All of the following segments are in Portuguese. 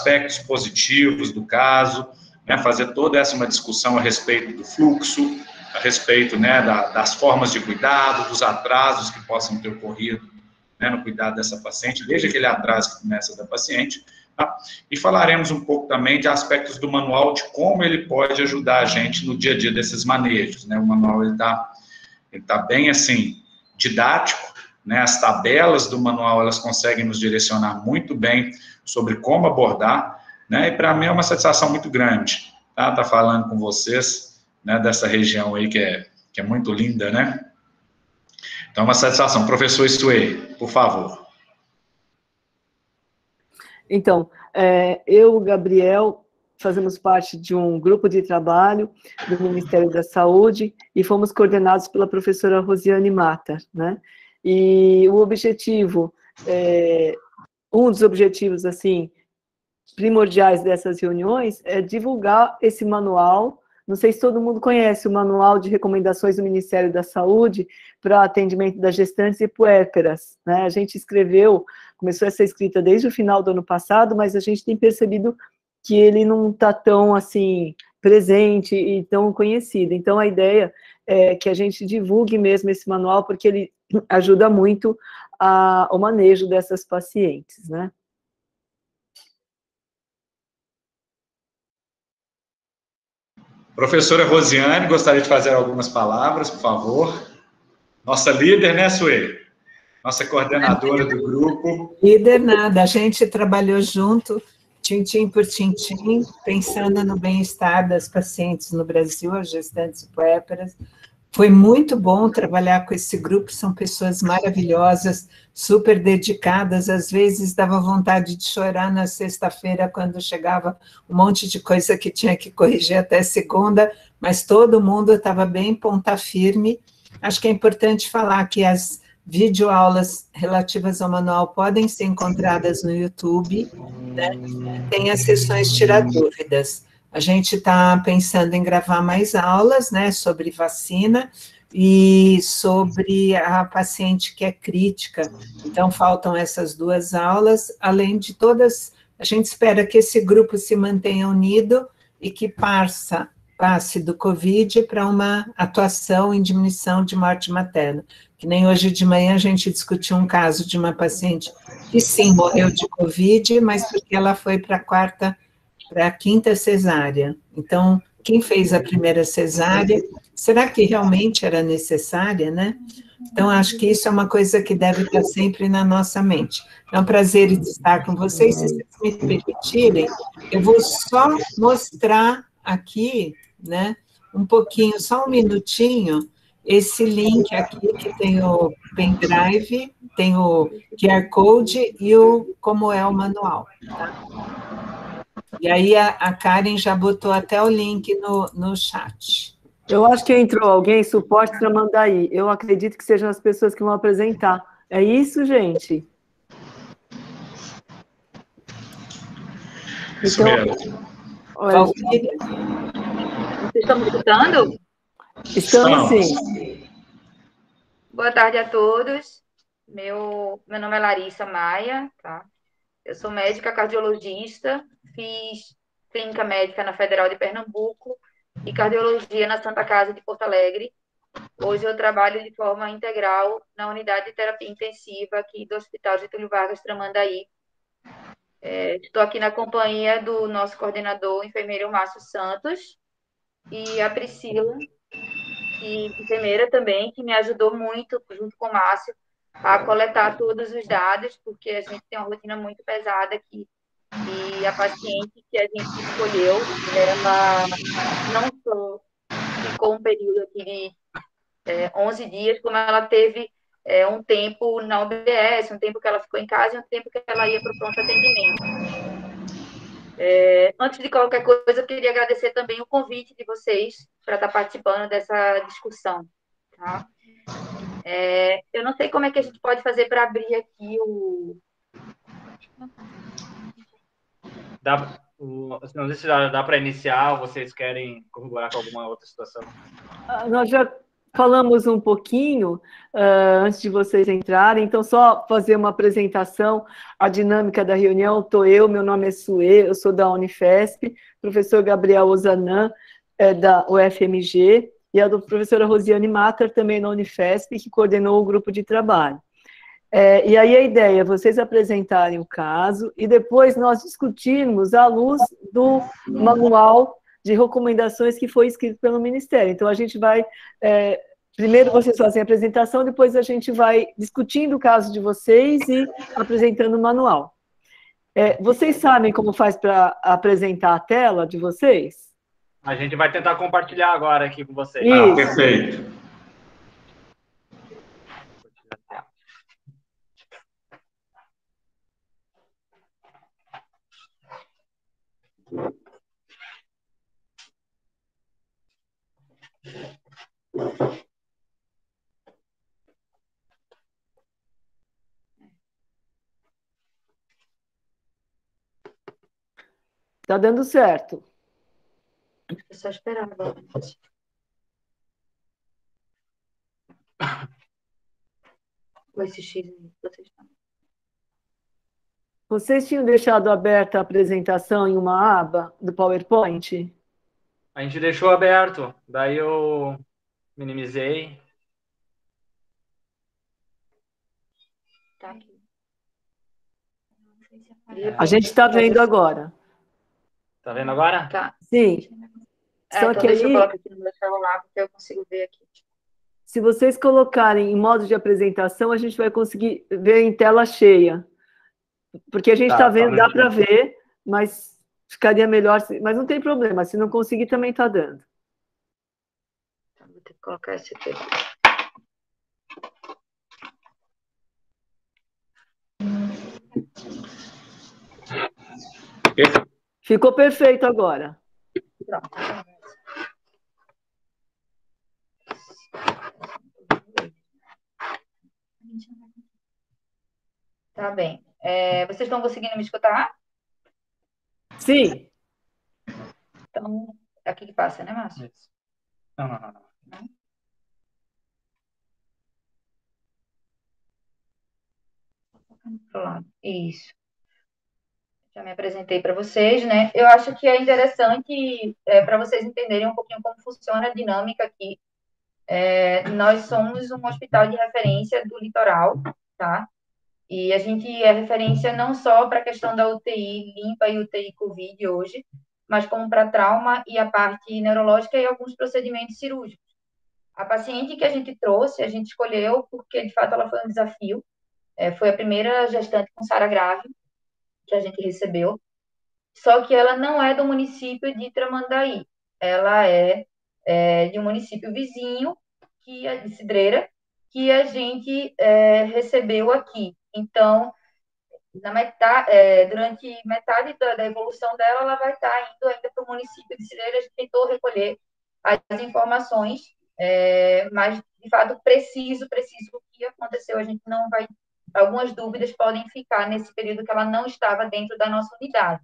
aspectos positivos do caso, né, fazer toda uma discussão a respeito do fluxo, a respeito, né, das formas de cuidado, dos atrasos que possam ter ocorrido, né, no cuidado dessa paciente, desde aquele atraso que começa da paciente, tá? E falaremos um pouco também de aspectos do manual, de como ele pode ajudar a gente no dia a dia desses manejos, né? O manual, ele tá bem, assim, didático, né? As tabelas do manual, elas conseguem nos direcionar muito bem sobre como abordar, né? E para mim é uma satisfação muito grande, tá falando com vocês, né, dessa região aí que é muito linda, né? Então, é uma satisfação. Professor Stuey, por favor. Então, eu, Gabriel, fazemos parte de um grupo de trabalho do Ministério da Saúde e fomos coordenados pela professora Rosiane Mata, né? E o objetivo, um dos objetivos, assim, primordiais dessas reuniões é divulgar esse manual. Não sei se todo mundo conhece o Manual de Recomendações do Ministério da Saúde para atendimento das gestantes e puérperas, né? A gente começou essa escrita desde o final do ano passado, mas a gente tem percebido que ele não está tão, assim, presente e tão conhecido. Então, a ideia é que a gente divulgue mesmo esse manual, porque ele ajuda muito ao manejo dessas pacientes, né? Professora Rosiane, gostaria de fazer algumas palavras, por favor. Nossa líder, né, Sueli? Nossa coordenadora do grupo. Líder nada, a gente trabalhou junto, tintim por tintim, pensando no bem-estar das pacientes no Brasil, as gestantes e puérperas. Foi muito bom trabalhar com esse grupo, são pessoas maravilhosas, super dedicadas, às vezes dava vontade de chorar na sexta-feira, quando chegava um monte de coisa que tinha que corrigir até segunda, mas todo mundo estava bem ponta firme. Acho que é importante falar que as videoaulas relativas ao manual podem ser encontradas no YouTube, né? Tem as sessões Tirar Dúvidas. A gente está pensando em gravar mais aulas, né, sobre vacina e sobre a paciente que é crítica. Então, faltam essas duas aulas, além de todas, a gente espera que esse grupo se mantenha unido e que passe do Covid para uma atuação em diminuição de morte materna. Que nem hoje de manhã a gente discutiu um caso de uma paciente que sim, morreu de Covid, mas porque ela foi para a quinta cesárea. Então, quem fez a primeira cesárea, será que realmente era necessária, né? Então, acho que isso é uma coisa que deve estar sempre na nossa mente. É um prazer estar com vocês. Se vocês me permitirem, eu vou só mostrar aqui, né, um pouquinho, só um minutinho, esse link aqui que tem o pendrive, tem o QR Code e como é o manual, tá? E aí a Karen já botou até o link no chat. Eu acho que entrou alguém, suporte para mandar aí. Eu acredito que sejam as pessoas que vão apresentar. É isso, gente? Isso então, mesmo. Olha, Vocês estão me escutando? Estamos sim. Boa tarde a todos. Meu nome é Larissa Maia, tá? Eu sou médica cardiologista, fiz clínica médica na Federal de Pernambuco e cardiologia na Santa Casa de Porto Alegre. Hoje eu trabalho de forma integral na unidade de terapia intensiva aqui do Hospital Getúlio Vargas, Tramandaí. Estou aqui na companhia do nosso coordenador, o enfermeiro Márcio Santos, e a Priscila, enfermeira também, que me ajudou muito, junto com o Márcio, a coletar todos os dados, porque a gente tem uma rotina muito pesada aqui. E a paciente que a gente escolheu, ela não só ficou um período aqui de 11 dias, como ela teve um tempo na UBS, um tempo que ela ficou em casa e um tempo que ela ia para o pronto atendimento. Antes de qualquer coisa, eu queria agradecer também o convite de vocês para estar participando dessa discussão. Tá? Eu não sei como é que a gente pode fazer para abrir aqui o... Não sei se dá para iniciar ou vocês querem corroborar com alguma outra situação. Nós já falamos um pouquinho antes de vocês entrarem, então só fazer uma apresentação, a dinâmica da reunião. Estou eu, meu nome é Suê, eu sou da Unifesp, professor Gabriel Ozanam, da UFMG, e a professora Rosiane Matter, também na Unifesp, que coordenou o grupo de trabalho. E aí a ideia é vocês apresentarem o caso e depois nós discutirmos à luz do manual de recomendações que foi escrito pelo Ministério. Então, a gente vai... primeiro vocês fazem a apresentação, depois a gente vai discutindo o caso de vocês e apresentando o manual. Vocês sabem como faz para apresentar a tela de vocês? A gente vai tentar compartilhar agora aqui com vocês. Isso. Perfeito. Está dando certo. É só esperar agora. Com esse X aí, vocês estão. Vocês tinham deixado aberta a apresentação em uma aba do PowerPoint? A gente deixou aberto, daí eu minimizei. Tá aqui. A gente está vendo agora. Tá vendo agora? Tá. Sim. Só Então que deixa eu aí, colocar aqui no meu celular, porque eu consigo ver aqui. se vocês colocarem em modo de apresentação, a gente vai conseguir ver em tela cheia. Porque a gente está vendo, dá para ver, mas ficaria melhor. Mas não tem problema, se não conseguir, também está dando. Então, vou ter que colocar esse aqui. Ficou perfeito agora. Pronto. Tá bem. Vocês estão conseguindo me escutar? Sim. Então, é aqui que passa, né, Márcio? Isso. Não. Pro lado. Isso. Já me apresentei para vocês, né? Eu acho que é interessante para vocês entenderem um pouquinho como funciona a dinâmica aqui. Nós somos um hospital de referência do litoral, tá? E a gente é referência não só para a questão da UTI limpa e UTI Covid hoje, mas como para trauma e a parte neurológica e alguns procedimentos cirúrgicos. A paciente que a gente trouxe, a gente escolheu porque, de fato, ela foi um desafio. Foi a primeira gestante com SARA grave que a gente recebeu. Só que ela não é do município de Tramandaí. Ela é de um município vizinho, que é de Cidreira, que a gente recebeu aqui. Então, durante metade da evolução dela, ela vai estar indo ainda para o município de Cidreira. A gente tentou recolher as informações, mas, de fato, preciso o que aconteceu. A gente não vai... Algumas dúvidas podem ficar nesse período que ela não estava dentro da nossa unidade,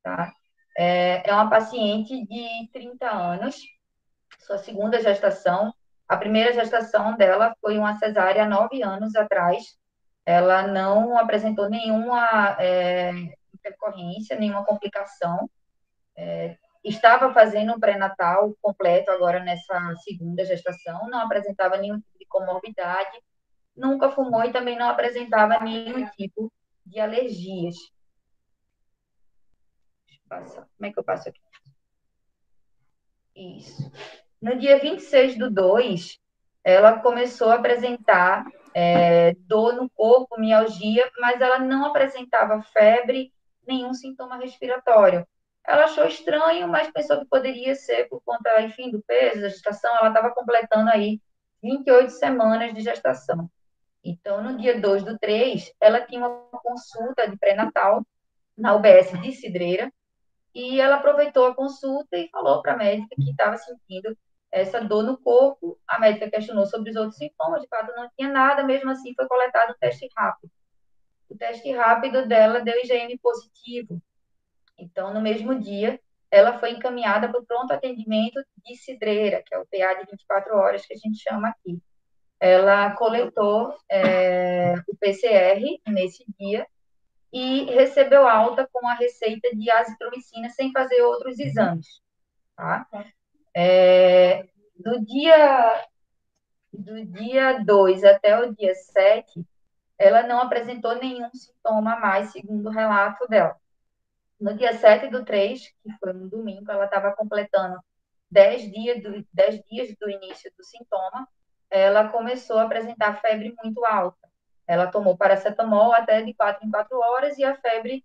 tá? É uma paciente de 30 anos, sua segunda gestação. A primeira gestação dela foi uma cesárea há 9 anos atrás. Ela não apresentou nenhuma intercorrência, nenhuma complicação. Estava fazendo um pré-natal completo agora nessa segunda gestação, não apresentava nenhum tipo de comorbidade, nunca fumou e também não apresentava nenhum tipo de alergias. Como é que eu passo aqui? Isso. No dia 26/2, ela começou a apresentar dor no corpo, mialgia, mas ela não apresentava febre, nenhum sintoma respiratório. Ela achou estranho, mas pensou que poderia ser por conta, enfim, do peso, da gestação. Ela estava completando aí 28 semanas de gestação. Então, no dia 2/3, ela tinha uma consulta de pré-natal na UBS de Cidreira, e ela aproveitou a consulta e falou para a médica que estava sentindo essa dor no corpo. A médica questionou sobre os outros sintomas, de fato não tinha nada, mesmo assim foi coletado um teste rápido. O teste rápido dela deu IgM positivo. Então, no mesmo dia, ela foi encaminhada para o pronto atendimento de Cidreira, que é o PA de 24 horas que a gente chama aqui. Ela coletou o PCR nesse dia e recebeu alta com a receita de azitromicina sem fazer outros exames, tá? Do dia 2 até o dia 7, ela não apresentou nenhum sintoma a mais, segundo o relato dela. No dia 7/3, que foi um domingo, ela estava completando 10 dias do início do sintoma, ela começou a apresentar febre muito alta. Ela tomou paracetamol até de 4 em 4 horas e a febre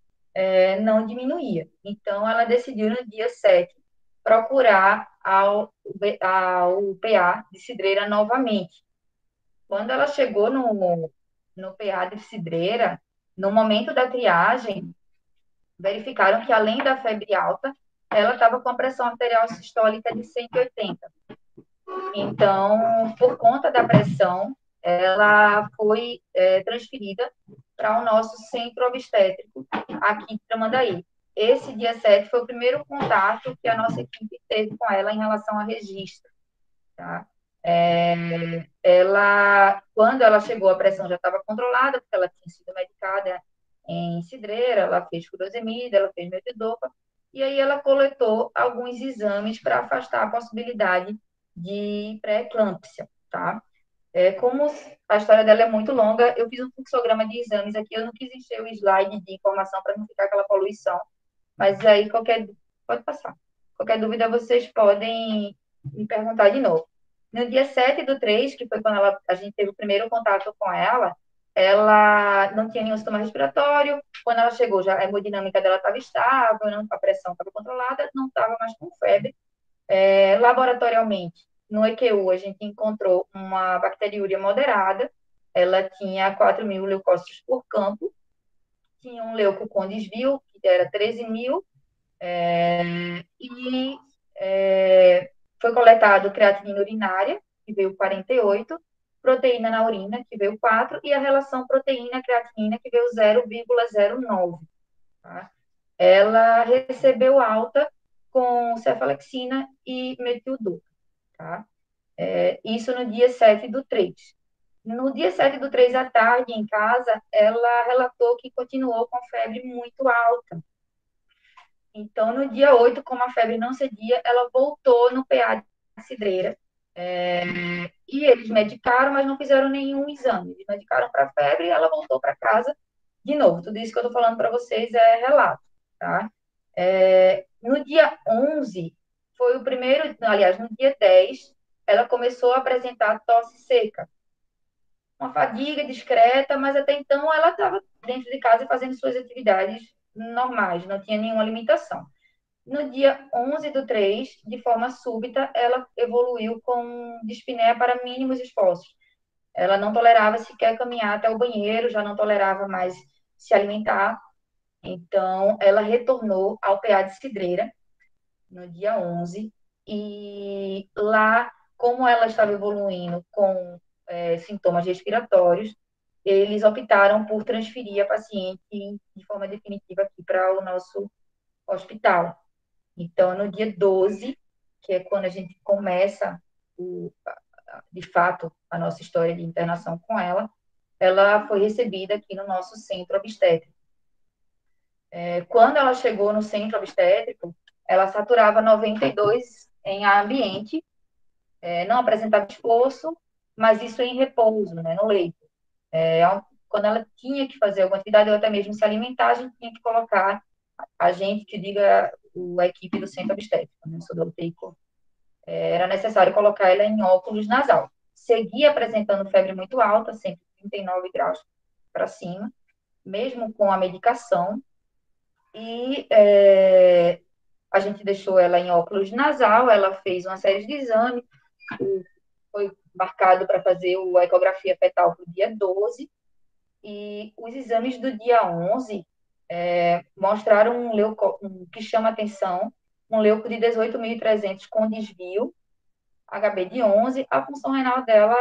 não diminuía. Então, ela decidiu, no dia 7, procurar ao PA de Cidreira novamente. Quando ela chegou no PA de Cidreira, no momento da triagem, verificaram que, além da febre alta, ela estava com a pressão arterial sistólica de 180. Então, por conta da pressão, ela foi transferida para o nosso centro obstétrico aqui em Tramandaí. Esse dia 7 foi o primeiro contato que a nossa equipe teve com ela em relação a registro, tá? Quando ela chegou, a pressão já estava controlada, porque ela tinha sido medicada em Cidreira, ela fez furosemida, ela fez metidopa, e aí ela coletou alguns exames para afastar a possibilidade de pré-eclâmpsia, tá? Como a história dela é muito longa, eu fiz um fluxograma de exames aqui, eu não quis encher o slide de informação para não ficar aquela poluição, mas aí pode passar. Qualquer dúvida, vocês podem me perguntar de novo. No dia 7/3, que foi quando a gente teve o primeiro contato com ela não tinha nenhum sintoma respiratório. Quando ela chegou, já a hemodinâmica dela estava estável, a pressão estava controlada, não estava mais com febre. Laboratorialmente, no EQU, a gente encontrou uma bacteriúria moderada. Ela tinha 4.000 leucócitos por campo, tinha um leuco com desvio, que era 13.000, e foi coletado creatinina urinária, que veio 48, proteína na urina, que veio 4, e a relação proteína-creatinina, que veio 0,09. Tá? Ela recebeu alta com cefalexina e metildopa. Tá? Isso no dia 7/3. No dia 7/3 à tarde, em casa, ela relatou que continuou com febre muito alta. Então, no dia 8, como a febre não cedia, ela voltou no PA de Cidreira. E eles medicaram, mas não fizeram nenhum exame. Eles medicaram para a febre e ela voltou para casa de novo. Tudo isso que eu estou falando para vocês é relato, tá? No dia 11, foi o primeiro... Aliás, no dia 10, ela começou a apresentar tosse seca. Uma fadiga discreta, mas até então ela estava dentro de casa fazendo suas atividades normais, não tinha nenhuma limitação. No dia 11/3, de forma súbita, ela evoluiu com dispneia para mínimos esforços. Ela não tolerava sequer caminhar até o banheiro, já não tolerava mais se alimentar. Então, ela retornou ao PA de Cidreira no dia 11. E lá, como ela estava evoluindo com sintomas respiratórios, eles optaram por transferir a paciente de forma definitiva aqui para o nosso hospital. Então, no dia 12, que é quando a gente começa, de fato, a nossa história de internação com ela foi recebida aqui no nosso centro obstétrico. Quando ela chegou no centro obstétrico, ela saturava 92 em ar ambiente, não apresentava esforço, mas isso em repouso, né, no leito. Quando ela tinha que fazer alguma atividade, ou até mesmo se alimentar, a gente tinha que colocar, a gente que diga a equipe do centro obstétrico, né, sou da UTI, era necessário colocar ela em óculos nasal. Seguia apresentando febre muito alta, sempre 39 graus para cima, mesmo com a medicação, e a gente deixou ela em óculos nasal, ela fez uma série de exames, foi marcado para fazer a ecografia fetal para o dia 12, e os exames do dia 11 mostraram um leuco, que chama atenção, um leuco de 18.300 com desvio, HB de 11, a função renal dela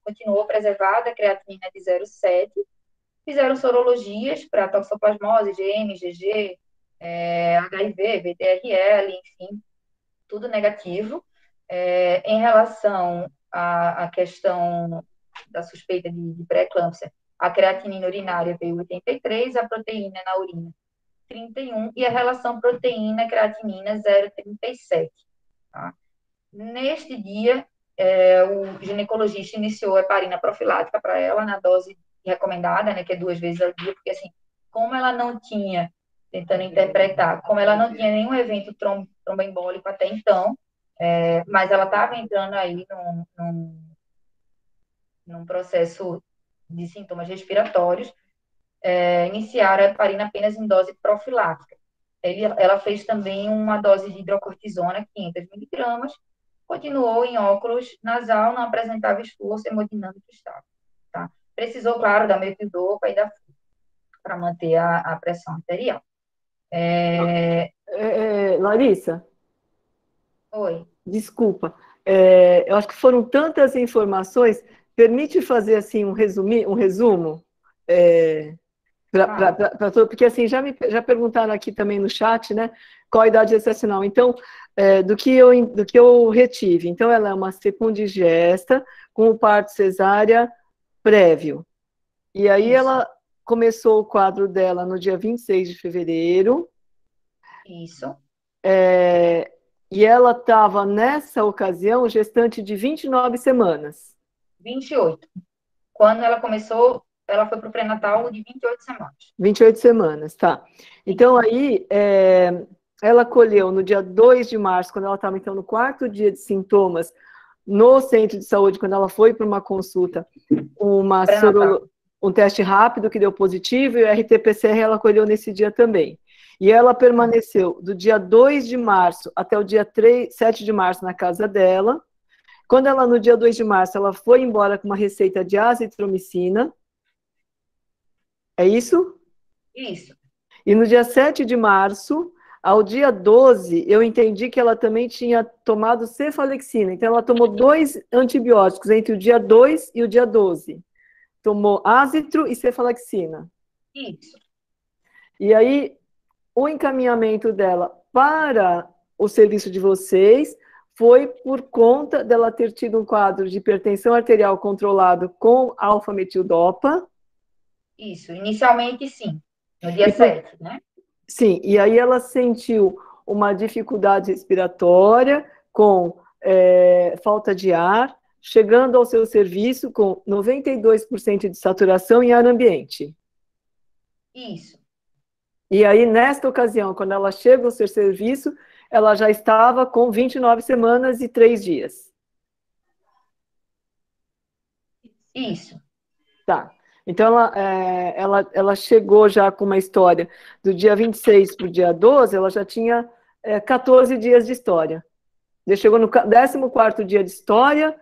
continuou preservada, creatinina de 0,7, fizeram sorologias para toxoplasmose, IgM, IgG, HIV, VDRL, enfim, tudo negativo. Em relação à questão da suspeita de pré-eclâmpsia, a creatinina urinária veio 83, a proteína na urina 31 e a relação proteína-creatinina 0,37. Tá? Neste dia, o ginecologista iniciou a heparina profilática para ela na dose recomendada, né, que é 2 vezes ao dia, porque assim, como ela não tinha, tentando interpretar, como ela não tinha nenhum evento tromboembólico até então, mas ela estava entrando aí num processo de sintomas respiratórios, iniciaram a heparina apenas em dose profilática. Ela fez também uma dose de hidrocortisona, 500 miligramas, continuou em óculos nasal, não apresentava esforço hemodinâmico estável. Tá? Precisou, claro, da metildopa e da para manter a pressão arterial. Larissa, Oi. desculpa, eu acho que foram tantas informações, permite fazer assim um resumo? Porque assim, já perguntaram aqui também no chat, né, qual a idade gestacional. Então, do que eu retive. Então, ela é uma secundigesta com o parto cesárea prévio. E aí ela começou o quadro dela no dia 26 de fevereiro. Isso. E ela estava, nessa ocasião, gestante de 29 semanas. 28. Quando ela começou, ela foi para o pré-natal de 28 semanas. 28 semanas, tá. Então, aí, ela colheu no dia 2 de março, quando ela estava, então, no 4º dia de sintomas, no centro de saúde, quando ela foi para uma consulta, um teste rápido que deu positivo, e o RT-PCR ela colheu nesse dia também. E ela permaneceu do dia 2 de março até o dia 7 de março na casa dela. Quando ela, no dia 2 de março, ela foi embora com uma receita de azitromicina. É isso? Isso. E no dia 7 de março, ao dia 12, eu entendi que ela também tinha tomado cefalexina. Então, ela tomou 2 antibióticos entre o dia 2 e o dia 12. Tomou azitro e cefalexina. Isso. E aí, o encaminhamento dela para o serviço de vocês foi por conta dela ter tido um quadro de hipertensão arterial controlado com alfa-metildopa. Isso, inicialmente sim, no dia 7, né? Sim, e aí ela sentiu uma dificuldade respiratória com falta de ar, chegando ao seu serviço com 92% de saturação em ar ambiente. Isso. E aí, nesta ocasião, quando ela chega ao seu serviço, ela já estava com 29 semanas e 3 dias. Isso. Tá. Então, ela chegou já com uma história do dia 26 para o dia 12, ela já tinha 14 dias de história. Ela chegou no 14º dia de história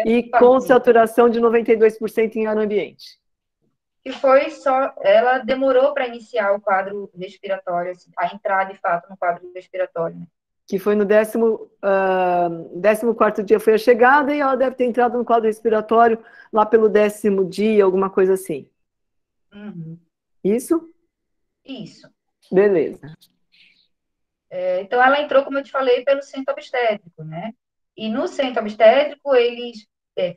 e com saturação de 92% em ar ambiente. Que foi só, ela demorou para iniciar o quadro respiratório, assim, a entrar de fato no quadro respiratório. Né? Que foi no 14º dia foi a chegada e ela deve ter entrado no quadro respiratório lá pelo 10º dia, alguma coisa assim. Uhum. Isso? Isso. Beleza. Então, ela entrou, como eu te falei, pelo centro obstétrico, né? E no centro obstétrico, eles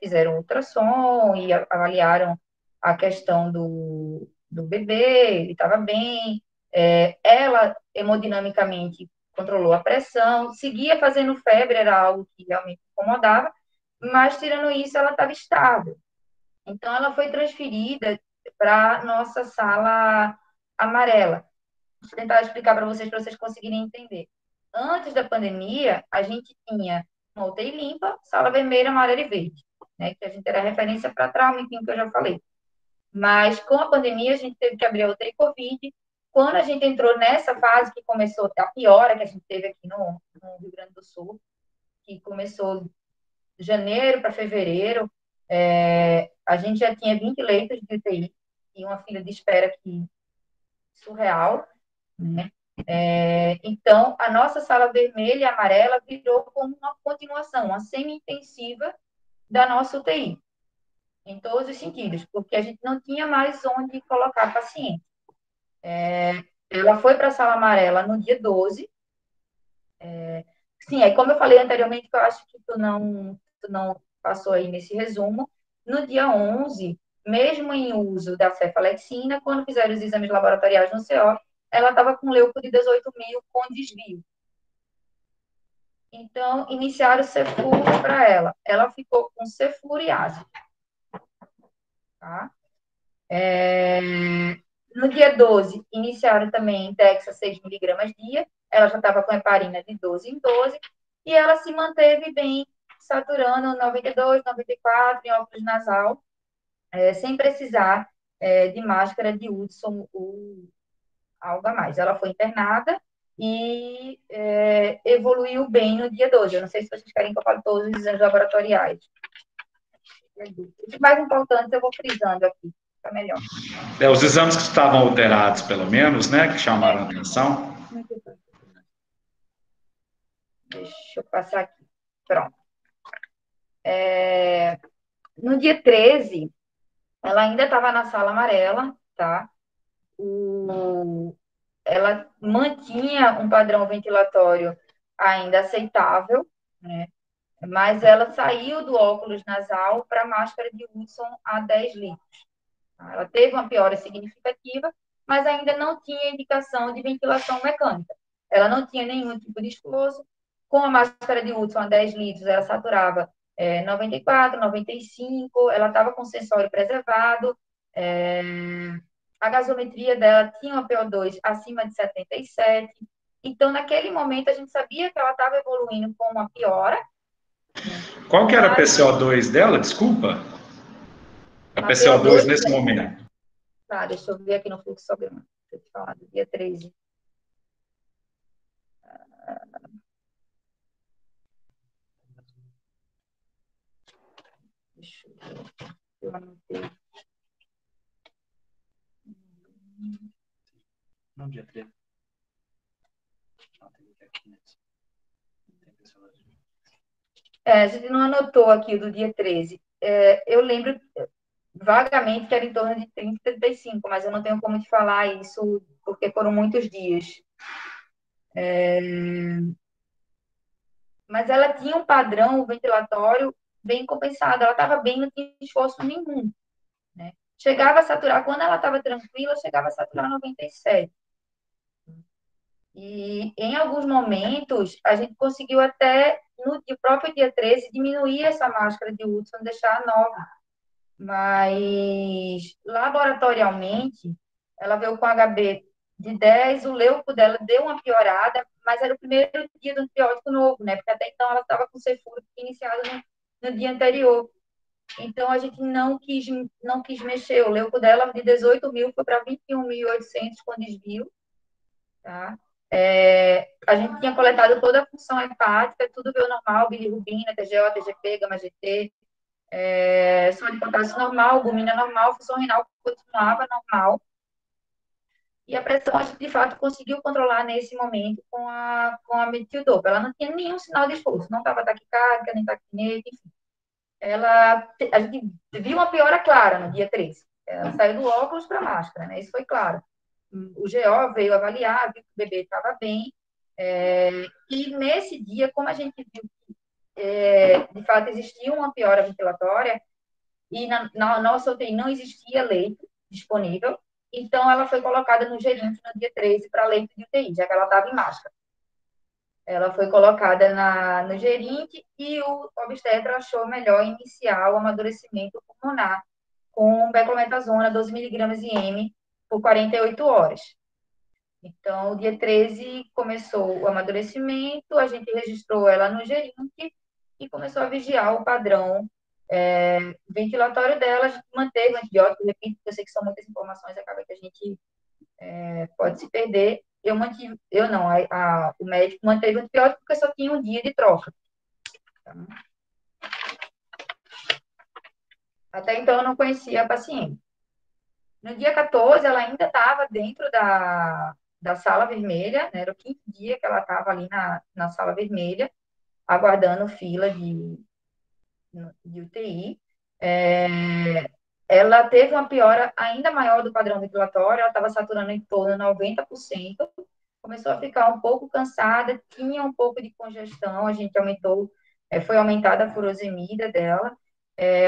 fizeram ultrassom e avaliaram a questão do bebê, ele estava bem. Ela, hemodinamicamente, controlou a pressão, seguia fazendo febre, era algo que realmente incomodava, mas, tirando isso, ela estava estável. Então, ela foi transferida para a nossa sala amarela. Vou tentar explicar para vocês conseguirem entender. Antes da pandemia, a gente tinha uma UTI limpa, sala vermelha, amarela e verde, né? Que a gente era referência para trauma, enfim, que eu já falei. Mas com a pandemia, a gente teve que abrir a UTI Covid. Quando a gente entrou nessa fase que começou, a piora que a gente teve aqui no Rio Grande do Sul, que começou de janeiro para fevereiro, a gente já tinha 20 leitos de UTI e uma fila de espera aqui surreal, né? Então, a nossa sala vermelha e amarela virou como uma continuação, uma semi-intensiva da nossa UTI, em todos os sentidos, porque a gente não tinha mais onde colocar paciente. Ela foi para a sala amarela no dia 12. Sim, aí como eu falei anteriormente, que eu acho que tu não passou aí nesse resumo, no dia 11, mesmo em uso da cefalexina, quando fizeram os exames laboratoriais no CO, ela estava com leuco de 18.000 com desvio. Então, iniciaram o Cefuro para ela. Ela ficou com cefuriase. Tá? No dia 12, iniciaram também Dexa 6 miligramas dia. Ela já estava com heparina de 12 em 12. E ela se manteve bem, saturando 92, 94 em óculos nasal, sem precisar de máscara de Hudson ou algo a mais. Ela foi internada e evoluiu bem no dia 12. Eu não sei se vocês querem que eu fale todos os exames laboratoriais. Os mais importantes eu vou frisando aqui, fica melhor. Os exames que estavam alterados, pelo menos, né, que chamaram a atenção. Deixa eu passar aqui. Pronto. No dia 13, ela ainda estava na sala amarela, tá? Ela mantinha um padrão ventilatório ainda aceitável, né? Mas ela saiu do óculos nasal para máscara de Hudson a 10 litros. Tá? Ela teve uma piora significativa, mas ainda não tinha indicação de ventilação mecânica. Ela não tinha nenhum tipo de esforço. Com a máscara de Hudson a 10 litros, ela saturava 94, 95, ela estava com o sensório preservado, a gasometria dela tinha uma PO2 acima de 77. Então, naquele momento, a gente sabia que ela estava evoluindo com uma piora. Qual que era a PCO2 dela, desculpa? A PCO2 nesse momento. Tá, deixa eu ver aqui no fluxograma. Deixa eu te falar do dia 13. Deixa eu ver. Eu anotei. Não, dia 13. A gente não anotou aqui o do dia 13. Eu lembro vagamente que era em torno de 30, 35, mas eu não tenho como te falar isso porque foram muitos dias. Mas ela tinha um padrão ventilatório bem compensado, ela estava bem, não tinha esforço nenhum. Né? Chegava a saturar, quando ela estava tranquila, chegava a saturar 97. E em alguns momentos, a gente conseguiu até, no próprio dia 13, diminuir essa máscara de Hudson, deixar a 9. Mas, laboratorialmente, ela veio com HB de 10, o leuco dela deu uma piorada, mas era o primeiro dia do antibiótico novo, né? Porque até então ela estava com o Cefuro iniciado no dia anterior. Então, a gente não quis mexer. O leuco dela de 18.000 foi para 21.800 com desvio, tá? A gente tinha coletado toda a função hepática, tudo veio normal, bilirrubina, TGO, TGP, gama-GT, sódio de potássio normal, albumina normal, função renal continuava normal. E a pressão, a gente, de fato, conseguiu controlar nesse momento com a metildopa. Ela não tinha nenhum sinal de esforço, não estava taquicárdica, nem taquinete, enfim. A gente viu uma piora clara no dia 13. Ela saiu do óculos para a máscara, né? Isso foi claro. O GO veio avaliar, viu que o bebê estava bem. E nesse dia, como a gente viu que, de fato, existia uma piora ventilatória, e na nossa UTI não existia leito disponível, então ela foi colocada no gerente no dia 13 para leito de UTI, já que ela estava em máscara. Ela foi colocada no gerente e o obstetra achou melhor iniciar o amadurecimento pulmonar com beclometasona 12 miligramas IM por 48 horas. Então, o dia 13 começou o amadurecimento, a gente registrou ela no gerente e começou a vigiar o padrão ventilatório dela. A gente manteve o antibiótico, repito, porque eu sei que são muitas informações, acaba que a gente pode se perder. O médico manteve o antibiótico porque só tinha um dia de troca. Tá? Até então, eu não conhecia a paciente. No dia 14, ela ainda estava dentro da sala vermelha, né? Era o quinto dia que ela estava ali na sala vermelha, aguardando fila de UTI. ela teve uma piora ainda maior do padrão ventilatório, ela estava saturando em torno de 90%, começou a ficar um pouco cansada, tinha um pouco de congestão, a gente aumentou, foi aumentada a furosemida dela,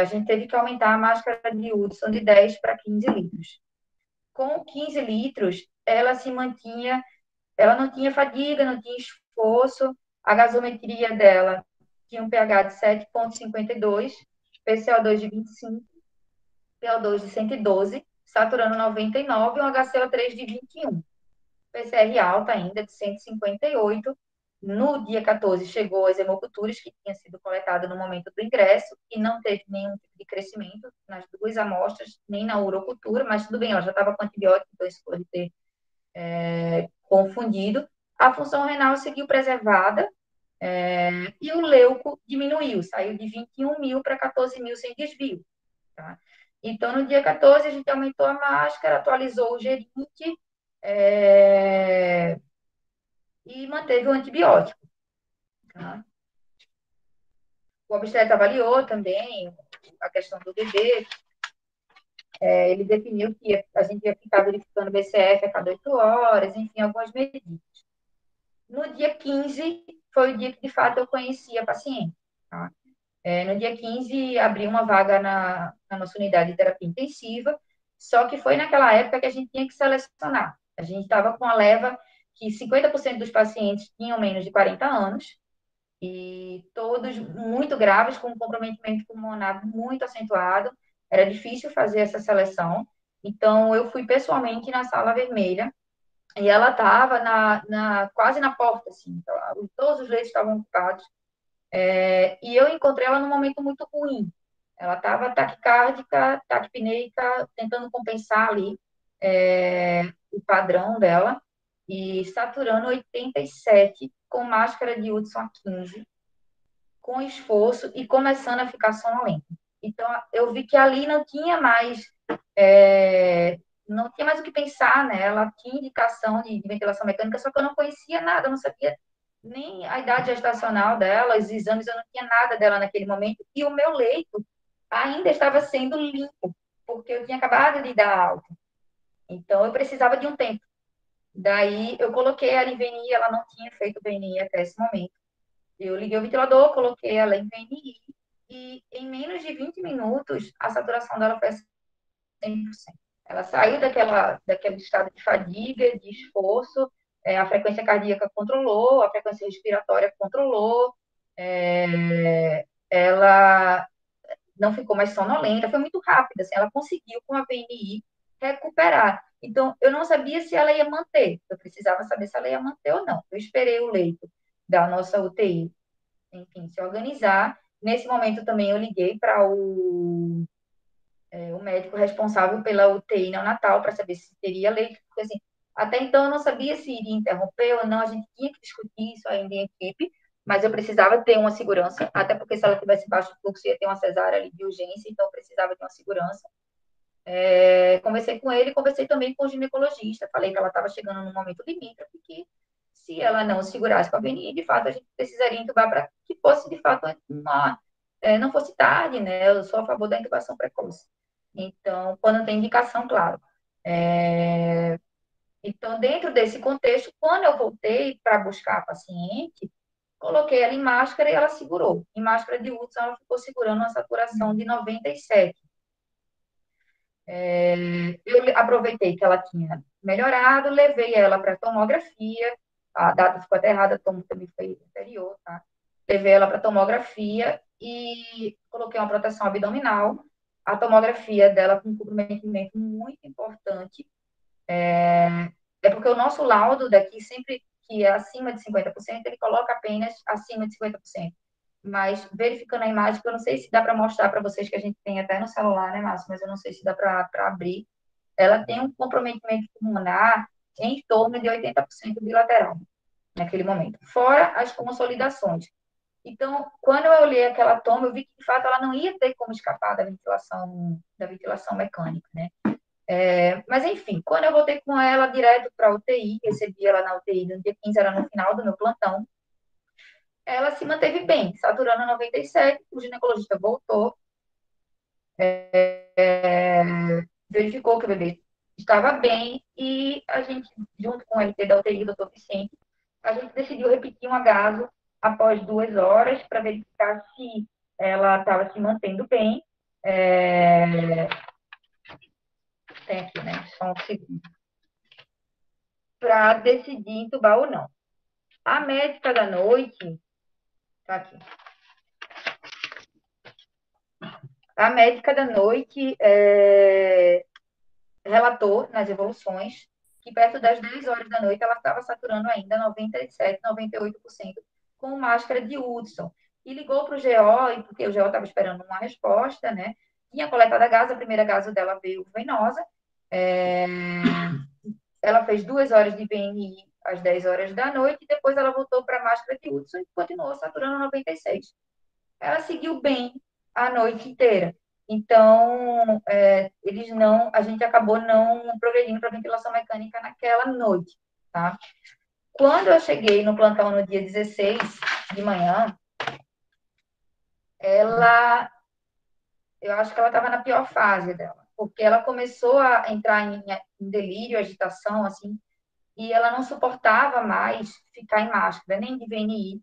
a gente teve que aumentar a máscara de Hudson de 10 para 15 litros. Com 15 litros, ela se mantinha, ela não tinha fadiga, não tinha esforço, a gasometria dela tinha um pH de 7,52, PCO2 de 25, PO2 de 112, saturando 99 e um HCO3 de 21. PCR alta ainda de 158. No dia 14 chegou as hemoculturas que tinha sido coletada no momento do ingresso e não teve nenhum tipo de crescimento nas duas amostras, nem na urocultura, mas tudo bem, ela já estava com antibiótico, então isso pode ter confundido. A função renal seguiu preservada, e o leuco diminuiu, saiu de 21 mil para 14 mil sem desvio. Tá? Então, no dia 14, a gente aumentou a máscara, atualizou o gerente e manteve o antibiótico. Tá? O obstetra avaliou também a questão do bebê. Ele definiu que a gente ia ficar verificando o BCF a cada 8 horas, enfim, algumas medidas. No dia 15, foi o dia que, de fato, eu conheci a paciente. Tá? No dia 15, abri uma vaga na nossa unidade de terapia intensiva, só que foi naquela época que a gente tinha que selecionar. A gente estava com a leva que 50% dos pacientes tinham menos de 40 anos, e todos muito graves, com comprometimento pulmonar muito acentuado. Era difícil fazer essa seleção. Então, eu fui pessoalmente na sala vermelha, e ela estava quase na porta, assim. Então, todos os leitos estavam ocupados. E eu encontrei ela num momento muito ruim. Ela estava taquicárdica, taquipneica, tentando compensar ali o padrão dela, e saturando 87, com máscara de Hudson a 15, com esforço e começando a ficar sonolenta. Então, eu vi que ali não tinha mais o que pensar, né? Ela tinha indicação de ventilação mecânica, só que eu não conhecia nada, eu não sabia nem a idade gestacional dela, os exames, eu não tinha nada dela naquele momento, e o meu leito ainda estava sendo limpo, porque eu tinha acabado de dar alta. Então, eu precisava de um tempo. Daí, eu coloquei ela em VNI, ela não tinha feito VNI até esse momento. Eu liguei o ventilador, coloquei ela em VNI, e em menos de 20 minutos, a saturação dela foi 100%. Ela saiu daquele estado de fadiga, de esforço, a frequência cardíaca controlou, a frequência respiratória controlou, ela não ficou mais sonolenta, foi muito rápida, assim, ela conseguiu, com a VNI, recuperar. Então, eu não sabia se ela ia manter, eu precisava saber se ela ia manter ou não. Eu esperei o leito da nossa UTI, enfim, se organizar. Nesse momento também eu liguei para o médico responsável pela UTI neonatal para saber se teria leito, porque assim, até então eu não sabia se iria interromper ou não, a gente tinha que discutir isso ainda em equipe, mas eu precisava ter uma segurança, até porque se ela tivesse baixo fluxo ia ter uma cesárea ali de urgência, então eu precisava de uma segurança. Conversei com ele, conversei também com o ginecologista, falei que ela estava chegando num momento limite, porque se ela não segurasse com a VNI, de fato a gente precisaria intubar para que fosse de fato não fosse tarde, né? Eu sou a favor da intubação precoce. Então, quando tem indicação, claro. Então, dentro desse contexto, quando eu voltei para buscar a paciente, coloquei ela em máscara e ela segurou. Em máscara de Hudson, ela ficou segurando uma saturação de 97. Eu aproveitei que ela tinha melhorado, levei ela para tomografia, a data ficou até errada, a tomo também foi inferior, tá? Levei ela para tomografia e coloquei uma proteção abdominal. A tomografia dela com um comprometimento muito importante. Porque o nosso laudo daqui, sempre que é acima de 50%, ele coloca apenas acima de 50%. Mas verificando a imagem, que eu não sei se dá para mostrar para vocês, que a gente tem até no celular, né, Márcio? Mas eu não sei se dá para abrir. Ela tem um comprometimento pulmonar em torno de 80% bilateral, naquele momento. Fora as consolidações. Então, quando eu olhei aquela toma, eu vi que, de fato, ela não ia ter como escapar da ventilação mecânica, né? Mas, enfim, quando eu voltei com ela direto para a UTI, recebi ela na UTI no dia 15, era no final do meu plantão, ela se manteve bem, saturando 97, o ginecologista voltou, verificou que o bebê estava bem e a gente, junto com o RT da UTI, o doutor Vicente, a gente decidiu repetir um agaso após 2 horas para verificar se ela estava se mantendo bem. Tem aqui, né? Só um segundo. Para decidir entubar ou não. A médica da noite, tá aqui. A médica da noite relatou nas evoluções que perto das 10 horas da noite ela estava saturando ainda 97, 98% com máscara de Hudson. E ligou para o GO, porque o GO estava esperando uma resposta, né? Tinha coletado a gaso, a primeira gaso dela veio venosa. Ela fez 2 horas de VNI às 10 horas da noite, e depois ela voltou para a máscara de Hudson e continuou saturando 96. Ela seguiu bem a noite inteira. Então, a gente acabou não progredindo para ventilação mecânica naquela noite, tá? Quando eu cheguei no plantão no dia 16 de manhã, eu acho que ela estava na pior fase dela, porque ela começou a entrar em delírio, agitação, assim, e ela não suportava mais ficar em máscara, nem de VNI,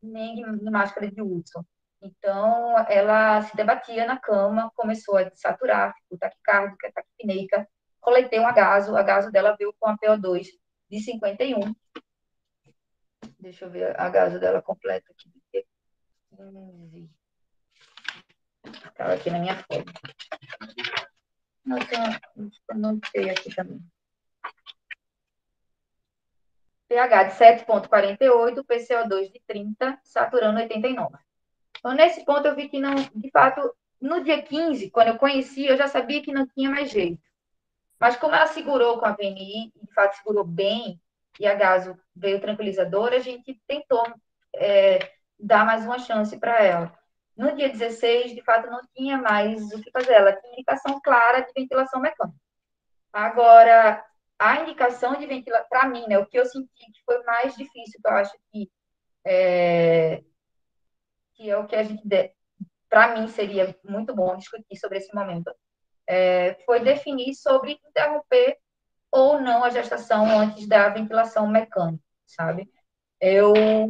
nem de máscara de Hudson. Então, ela se debatia na cama, começou a saturar, ficou taquicárdica, taquipneica, coletei um agaso, a gaso dela veio com a PO2 de 51. Deixa eu ver a gaso dela completa aqui. 15. Estava aqui na minha folha. Não sei aqui também. pH de 7,48, PCO2 de 30, saturando 89. Então, nesse ponto, eu vi que não, de fato, no dia 15, quando eu conheci, eu já sabia que não tinha mais jeito. Mas como ela segurou com a VNI, de fato segurou bem, e a gaso veio tranquilizadora, a gente tentou dar mais uma chance para ela. No dia 16, de fato, não tinha mais o que fazer. Ela tinha indicação clara de ventilação mecânica. Agora, a indicação de ventilação, para mim, né, o que eu senti que foi mais difícil, que eu acho que é o que a gente, para mim, seria muito bom discutir sobre esse momento, foi definir sobre interromper ou não a gestação antes da ventilação mecânica, sabe?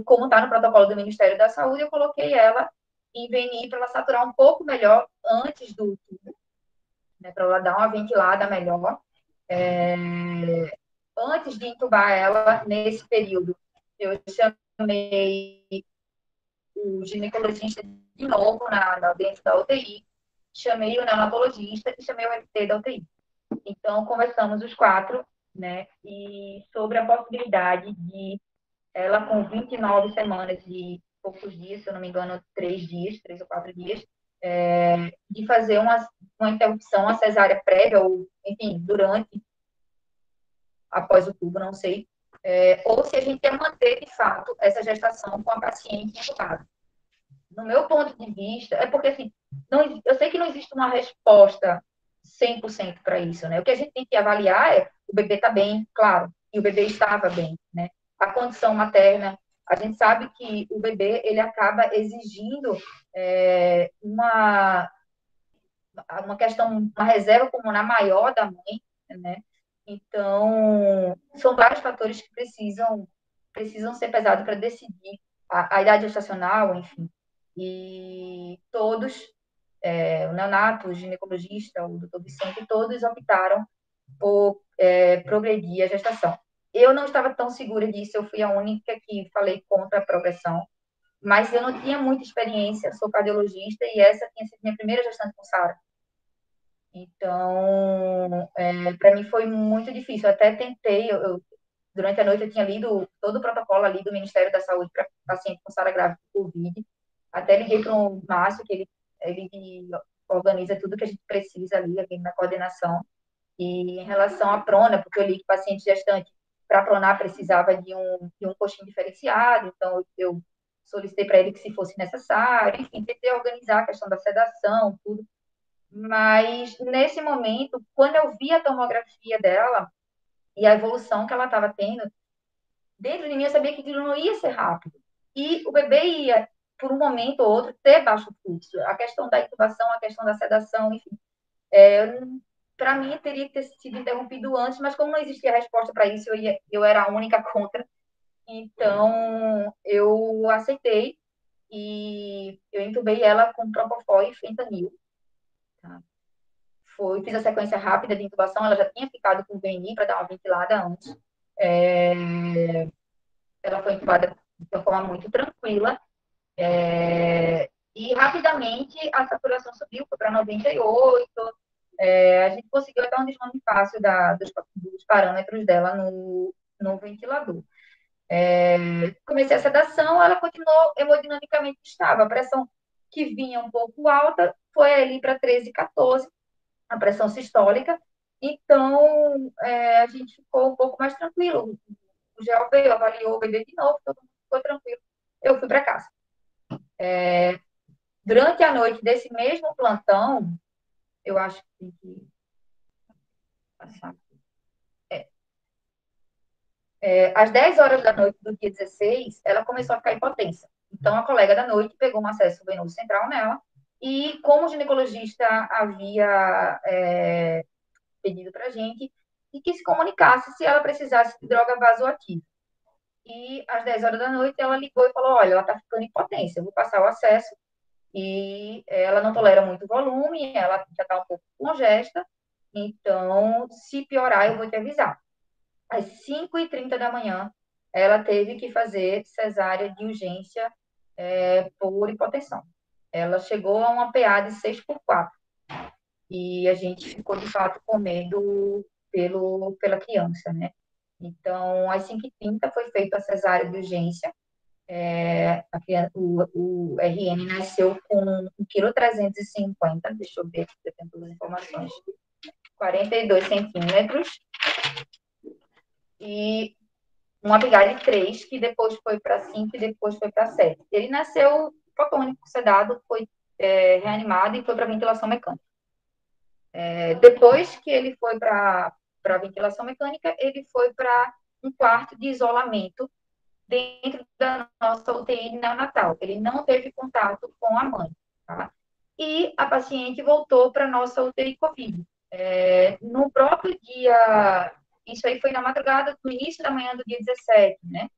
Como está no protocolo do Ministério da Saúde, eu coloquei ela em VNI para ela saturar um pouco melhor antes do tubo, né, para ela dar uma ventilada melhor. Antes de intubar ela, nesse período, eu chamei o ginecologista de novo dentro da UTI, chamei o neonatologista e chamei o RT da UTI. Então, conversamos os 4, né, e sobre a possibilidade de ela, com 29 semanas e poucos dias, se eu não me engano, 3 ou 4 dias, de fazer uma interrupção, uma cesárea prévia, ou, enfim, após o tubo, não sei, ou se a gente quer manter, de fato, essa gestação com a paciente entubada. No meu ponto de vista, é porque, assim, eu sei que não existe uma resposta 100% para isso, né? O que a gente tem que avaliar é o bebê está bem, claro, e o bebê estava bem, né? A condição materna, a gente sabe que o bebê, ele acaba exigindo uma questão, uma reserva pulmonar maior da mãe, né? Então, são vários fatores que precisam ser pesados para decidir a idade gestacional, enfim. E todos, o neonato, o ginecologista, o doutor Vicente, todos optaram por progredir a gestação. Eu não estava tão segura disso, eu fui a única que falei contra a progressão, mas eu não tinha muita experiência, sou cardiologista, e essa tinha sido minha primeira gestante com Sara. Então, para mim foi muito difícil. Eu até tentei, durante a noite eu tinha lido todo o protocolo ali do Ministério da Saúde para paciente com Sara grávida por Covid. Até liguei para o Márcio, que ele organiza tudo que a gente precisa ali, aqui na coordenação. E em relação à prona, porque eu li que paciente gestante, para pronar, precisava de um coxinho diferenciado, então eu solicitei para ele que se fosse necessário, enfim, tentei organizar a questão da sedação, tudo. Mas, nesse momento, quando eu vi a tomografia dela e a evolução que ela estava tendo, dentro de mim eu sabia que aquilo não ia ser rápido. E o bebê ia por um momento ou outro, ter baixo fluxo. A questão da intubação, a questão da sedação, enfim. Para mim, teria que ter sido interrompido antes, mas como não existia resposta para isso, eu era a única contra. Então, eu aceitei e eu intubei ela com Propofol e fentanil. Tá? Fiz a sequência rápida de intubação, ela já tinha ficado com VNI para dar uma ventilada antes. Ela foi intubada de uma forma muito tranquila. E rapidamente a saturação subiu, foi para 98. A gente conseguiu até um desmame fácil dos parâmetros dela no ventilador. Comecei a sedação, ela continuou hemodinamicamente estável. A pressão que vinha um pouco alta foi ali para 13, 14, a pressão sistólica. Então, a gente ficou um pouco mais tranquilo. O GEO veio, avaliou o bebê de novo, todo mundo ficou tranquilo. Eu fui para casa. Durante a noite desse mesmo plantão, eu acho que tem que passar. Às 10 horas da noite do dia 16, ela começou a ficar hipotensa. Então, a colega da noite pegou um acesso venoso central nela e, como o ginecologista havia pedido para a gente, e que se comunicasse se ela precisasse de droga vasoativa. E, às 10 horas da noite, ela ligou e falou, olha, ela está ficando hipotência, eu vou passar o acesso, e ela não tolera muito volume, ela já está um pouco congesta, então, se piorar, eu vou te avisar. Às 5h30 da manhã, ela teve que fazer cesárea de urgência por hipotensão. Ela chegou a uma PA de 6/4. E a gente ficou, de fato, com medo pela criança, né? Então, às 5h30 foi feita a cesárea de urgência. O RN nasceu com 1,350 kg, deixa eu ver aqui, eu tenho todas as informações, 42 centímetros, e uma pegada de 3, que depois foi para 5 e depois foi para 7. Ele nasceu fotônico, sedado, foi reanimado e foi para ventilação mecânica. Depois que ele foi para ventilação mecânica, ele foi para um quarto de isolamento dentro da nossa UTI neonatal. Ele não teve contato com a mãe. Tá? E a paciente voltou para a nossa UTI COVID. No próprio dia, isso aí foi na madrugada, no início da manhã do dia 17, né?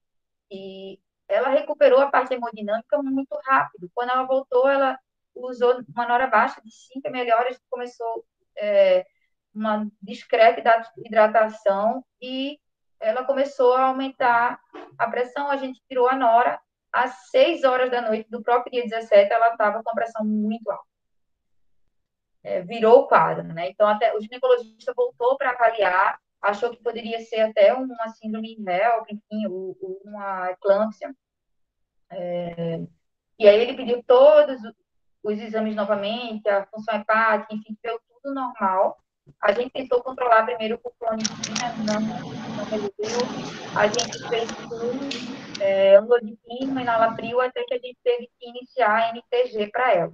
E ela recuperou a parte hemodinâmica muito rápido. Quando ela voltou, ela usou uma nora baixa de 5 ml, começou uma discreta hidratação e ela começou a aumentar a pressão. A gente tirou a nora. Às 6 horas da noite do próprio dia 17, ela estava com a pressão muito alta. Virou o quadro, né? Então, até o ginecologista voltou para avaliar, achou que poderia ser até uma síndrome HELP, enfim, uma eclâmpsia. E aí ele pediu todos os exames novamente, a função hepática, enfim, deu tudo normal. A gente tentou controlar primeiro com clonidina, não resolveu. A gente fez com amlodipino, enalapril, até que a gente teve que iniciar a NTG para ela.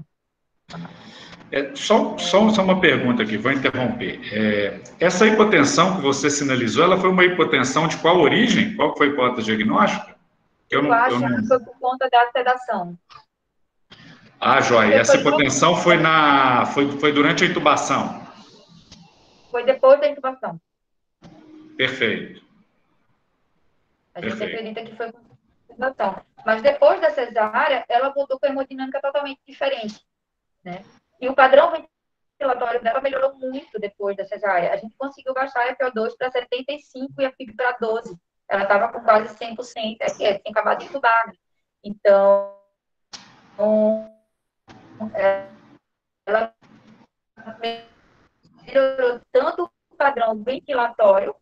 Só uma pergunta aqui, vou interromper. Essa hipotensão que você sinalizou, ela foi uma hipotensão de qual origem? Qual foi a hipótese diagnóstica? Eu acho que foi por conta da sedação. Joia. Essa hipotensão foi durante a intubação? Foi depois da intubação. Perfeito. A gente acredita que foi com a intubação. Mas depois da cesárea, ela voltou com a hemodinâmica totalmente diferente, né? E o padrão ventilatório dela melhorou muito depois da cesárea. A gente conseguiu baixar a FO2 para 75 e a FIB para 12. Ela estava com quase 100%, tinha acabado de intubar, né? Então, ela melhorou tanto o padrão ventilatório,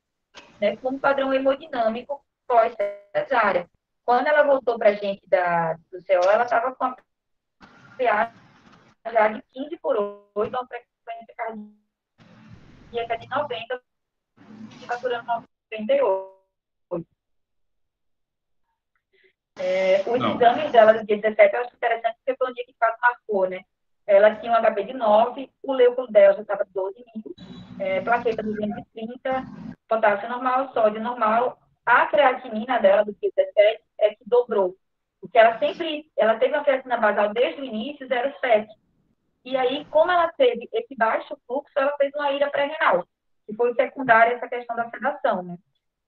né, como o padrão hemodinâmico pós-cesárea. Quando ela voltou para a gente do CO, ela estava com a PA já de 15/8, uma frequência cardíaca de 90, saturando 98. Os exames dela do dia 17 eu acho interessante, porque foi um dia que de fato marcou, né? Ela tinha um HB de 9, o leucolo dela já estava 12.000, plaqueta 230, potássio normal, sódio normal. A creatinina dela do dia 17 é que dobrou, porque ela teve uma creatina basal desde o início 0,7. E aí, como ela teve esse baixo fluxo, ela fez uma ira pré-renal, que foi secundária essa questão da sedação, né?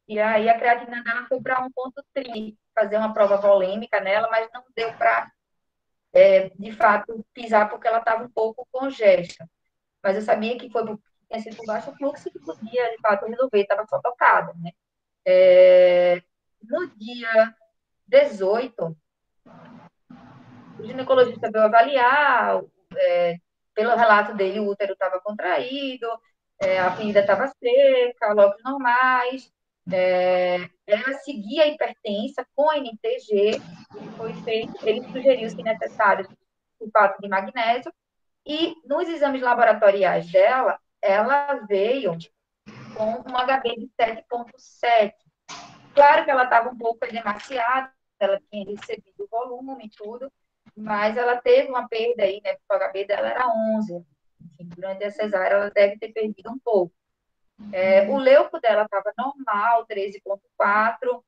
E aí a creatina dela foi para 1,3, fazer uma prova volêmica nela, mas não deu para, de fato, pisar porque ela estava um pouco congesta. Mas eu sabia que foi porque tinha sido por baixo fluxo e que podia, de fato, resolver, estava só tocada, né? No dia 18, o ginecologista veio avaliar, pelo relato dele, o útero estava contraído, a ferida estava seca, locos normais, ela seguia hipertensa com a NTG, foi feito, ele sugeriu, se necessário, sulfato de magnésio, e nos exames laboratoriais dela, ela veio com um HB de 7,7. Claro que ela estava um pouco edemaciada, ela tinha recebido o volume e tudo, mas ela teve uma perda aí, né? Porque o HB dela era 11. Enfim, durante a cesárea, ela deve ter perdido um pouco. O leuco dela estava normal, 13,4.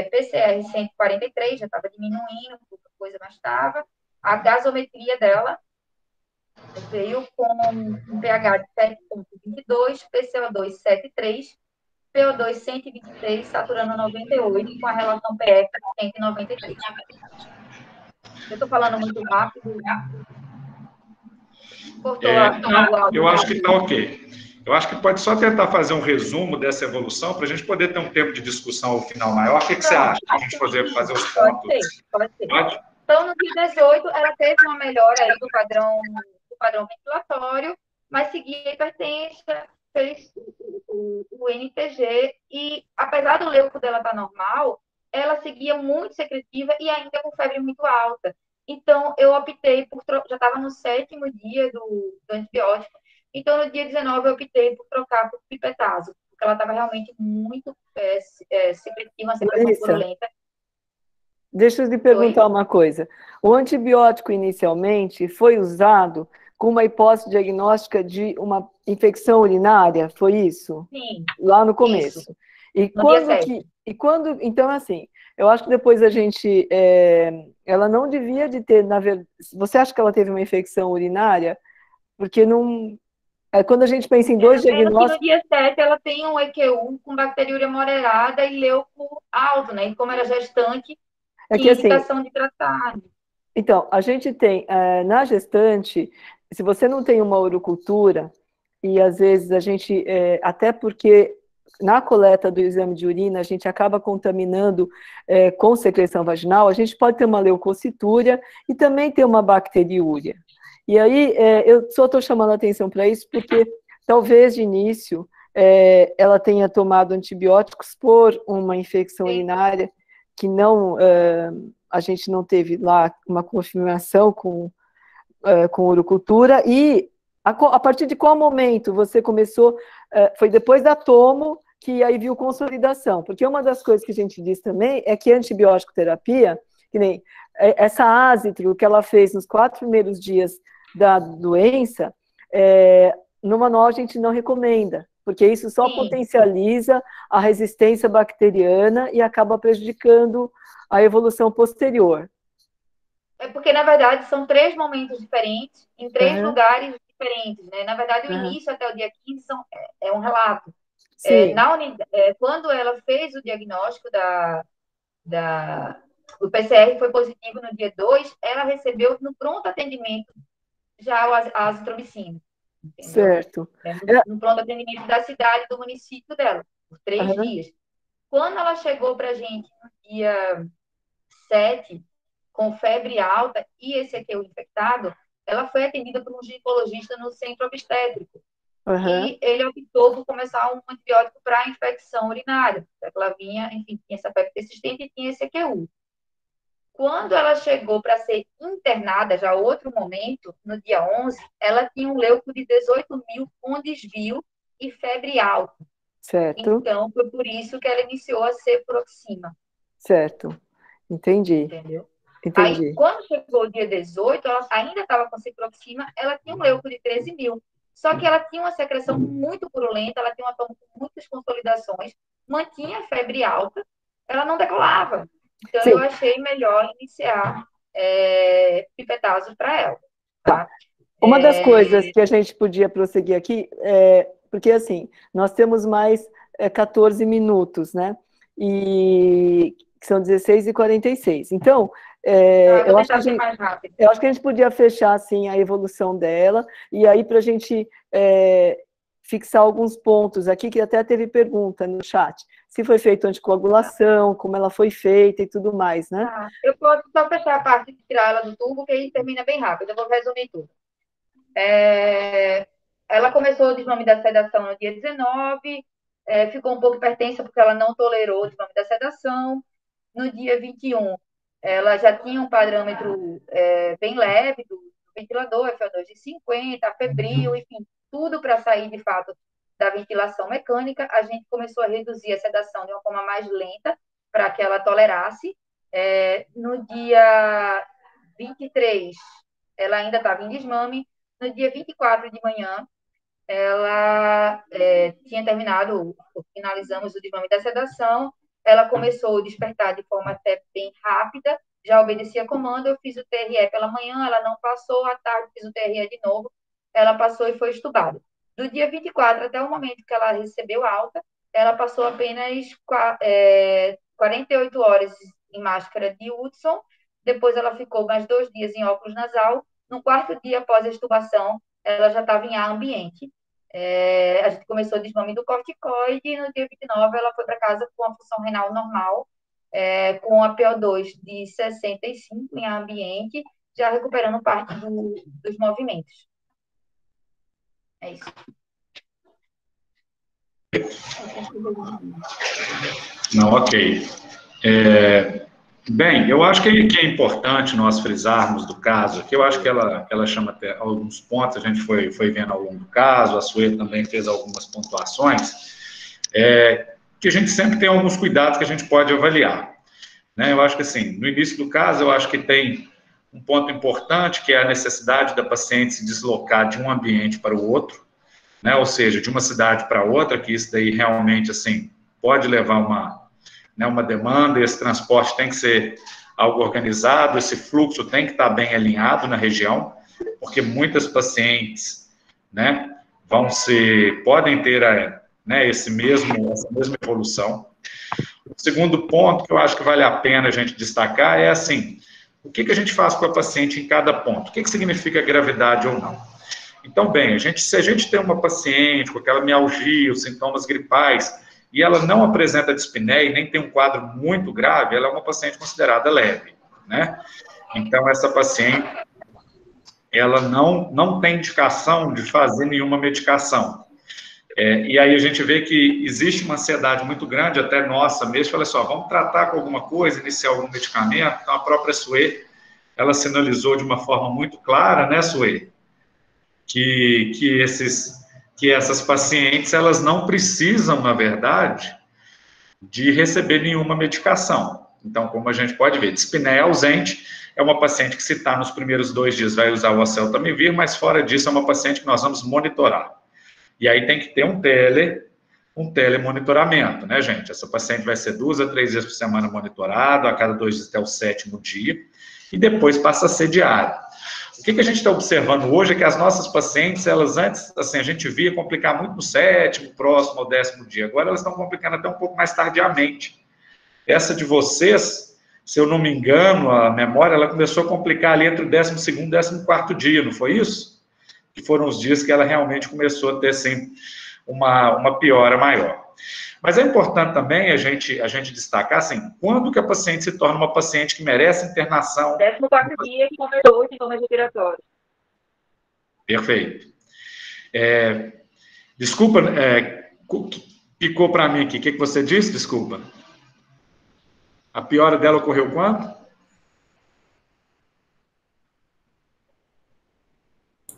PCR 143, já estava diminuindo, pouca coisa, mas estava. A gasometria dela veio com um pH de 7,22, PCO2 7,3, PO2 123, saturando 98, com a relação PF 193. Eu estou falando muito rápido. Cortou o áudio. Eu acho que está ok. Eu acho que pode só tentar fazer um resumo dessa evolução para a gente poder ter um tempo de discussão ao final maior. O que você acha? A gente fazer os pontos. Pode ser. Então, no dia 18, ela teve uma melhora aí do padrão ventilatório, mas seguia hipertensa, fez o NTG, e apesar do leuco dela estar normal, ela seguia muito secretiva e ainda com febre muito alta. Então, eu optei por... Já estava no 7º dia do antibiótico, então, no dia 19, eu optei por trocar por pipetazo, porque ela estava realmente muito secretiva, uma secreção purulenta. Deixa eu lhe perguntar uma coisa. O antibiótico, inicialmente, foi usado com uma hipótese diagnóstica de uma infecção urinária, foi isso? Sim. Lá no começo. Isso. Quando, então, assim, eu acho que depois a gente, ela não devia de ter, na verdade, você acha que ela teve uma infecção urinária? Porque não, quando a gente pensa em dois diagnósticos... No dia 7, ela tem um EQ1 com bacteriúria moderada e leuco alto, né? E como era gestante, tinha indicação de tratar. Então, a gente tem, na gestante, se você não tem uma urocultura, e às vezes a gente, até porque na coleta do exame de urina, a gente acaba contaminando com secreção vaginal, a gente pode ter uma leucocitúria e também ter uma bacteriúria. E aí, eu só estou chamando a atenção para isso porque talvez de início ela tenha tomado antibióticos por uma infecção urinária que não, a gente não teve lá uma confirmação com urocultura. E a partir de qual momento você começou, foi depois da tomo que aí viu consolidação? Porque uma das coisas que a gente diz também é que a antibiótico terapia, que nem essa Azithril que ela fez nos 4 primeiros dias da doença, no manual a gente não recomenda, porque isso só potencializa a resistência bacteriana e acaba prejudicando a evolução posterior. É porque, na verdade, são 3 momentos diferentes, em 3 lugares diferentes, né? Na verdade, o início até o dia 15 é um relato. Quando ela fez o diagnóstico o PCR foi positivo no dia 2, ela recebeu no pronto atendimento já a azitromicina. Entendeu? Certo. No pronto atendimento da cidade, do município dela, por 3 dias. Quando ela chegou para a gente no dia 7, com febre alta e esse EQ infectado, ela foi atendida por um ginecologista no centro obstétrico. E ele optou por começar um antibiótico para infecção urinária. Ela vinha, enfim, tinha essa febre persistente e tinha esse EQ. Quando ela chegou para ser internada, já outro momento, no dia 11, ela tinha um leuco de 18.000 com desvio e febre alta. Certo. Então, foi por isso que ela iniciou a cefuroxima. Certo. Entendi. Entendeu? Entendi. Aí, quando chegou o dia 18, ela ainda estava com cefuroxima, ela tinha um leuco de 13.000. Só que ela tinha uma secreção muito purulenta, ela tinha uma toma com muitas consolidações, mantinha febre alta, ela não decolava. Então, Sim. eu achei melhor iniciar pipetazo para ela. Tá? Uma das coisas que a gente podia prosseguir aqui, porque assim, nós temos mais 14 minutos, né? E que são 16h46. Então, Eu acho que a gente, mais rápido. Eu acho que a gente podia fechar assim a evolução dela, e aí para a gente fixar alguns pontos aqui, que até teve pergunta no chat. Se foi feito anticoagulação, como ela foi feita e tudo mais, né? Eu posso só fechar a parte de tirar ela do tubo, que aí termina bem rápido. Eu vou resumir tudo. Ela começou o desmame da sedação no dia 19, ficou um pouco hipertensa porque ela não tolerou o desmame da sedação. No dia 21, ela já tinha um parâmetro bem leve do ventilador, FO2 de 50, febril, enfim, tudo para sair de fato da ventilação mecânica. A gente começou a reduzir a sedação de uma forma mais lenta para que ela tolerasse. No dia 23, ela ainda estava em desmame. No dia 24 de manhã, ela tinha terminado, finalizamos o desmame da sedação, ela começou a despertar de forma até bem rápida, já obedecia comando, eu fiz o TRE pela manhã, ela não passou, à tarde fiz o TRE de novo, ela passou e foi estubada. Do dia 24 até o momento que ela recebeu alta, ela passou apenas 48 horas em máscara de Hudson, depois ela ficou mais 2 dias em óculos nasal, no 4º dia após a extubação, ela já estava em ar ambiente. A gente começou o desmame do corticoide e no dia 29 ela foi para casa com a função renal normal, com a PO2 de 65 em ar ambiente, já recuperando parte dos movimentos. É isso. Não, ok. Bem, eu acho que é importante nós frisarmos do caso aqui, eu acho que ela chama até alguns pontos, a gente foi vendo ao longo do caso, a Suê também fez algumas pontuações, que a gente sempre tem alguns cuidados que a gente pode avaliar. Né? Eu acho que, assim, no início do caso, eu acho que tem um ponto importante, que é a necessidade da paciente se deslocar de um ambiente para o outro, né? Ou seja, de uma cidade para outra, que isso daí realmente, assim, pode levar uma demanda, esse transporte tem que ser algo organizado, esse fluxo tem que estar bem alinhado na região, porque muitas pacientes, né, podem ter essa mesma evolução. O segundo ponto que eu acho que vale a pena a gente destacar é assim, o que a gente faz com a paciente em cada ponto? O que significa gravidade ou não? Então, bem, se a gente tem uma paciente com aquela mialgia, os sintomas gripais, e ela não apresenta dispneia e nem tem um quadro muito grave, ela é uma paciente considerada leve, né? Então, essa paciente, ela não tem indicação de fazer nenhuma medicação. E aí a gente vê que existe uma ansiedade muito grande, até nossa mesmo, fala assim, vamos tratar com alguma coisa, iniciar algum medicamento. Então, a própria Suê, ela sinalizou de uma forma muito clara, né, Suê, que essas pacientes, elas não precisam, na verdade, de receber nenhuma medicação. Então, como a gente pode ver, dispneia ausente é uma paciente que, se está nos primeiros 2 dias, vai usar o oseltamivir, mas fora disso, é uma paciente que nós vamos monitorar. E aí tem que ter um telemonitoramento, né, gente? Essa paciente vai ser 2 a 3 vezes por semana monitorado, a cada 2 dias até o 7º dia, e depois passa a ser diário. O que a gente está observando hoje é que as nossas pacientes, elas antes, assim, a gente via complicar muito no 7º, próximo ao 10º dia. Agora elas estão complicando até um pouco mais tardiamente. Essa de vocês, se eu não me engano, a memória, ela começou a complicar ali entre o 12º e 14º dia, não foi isso? Que foram os dias que ela realmente começou a ter, assim, uma piora maior. Mas é importante também a gente destacar, assim, quando que a paciente se torna uma paciente que merece internação. 14º dia que começou os sintomas respiratórios. Perfeito. Desculpa, picou para mim aqui. O que você disse? Desculpa. A piora dela ocorreu quando?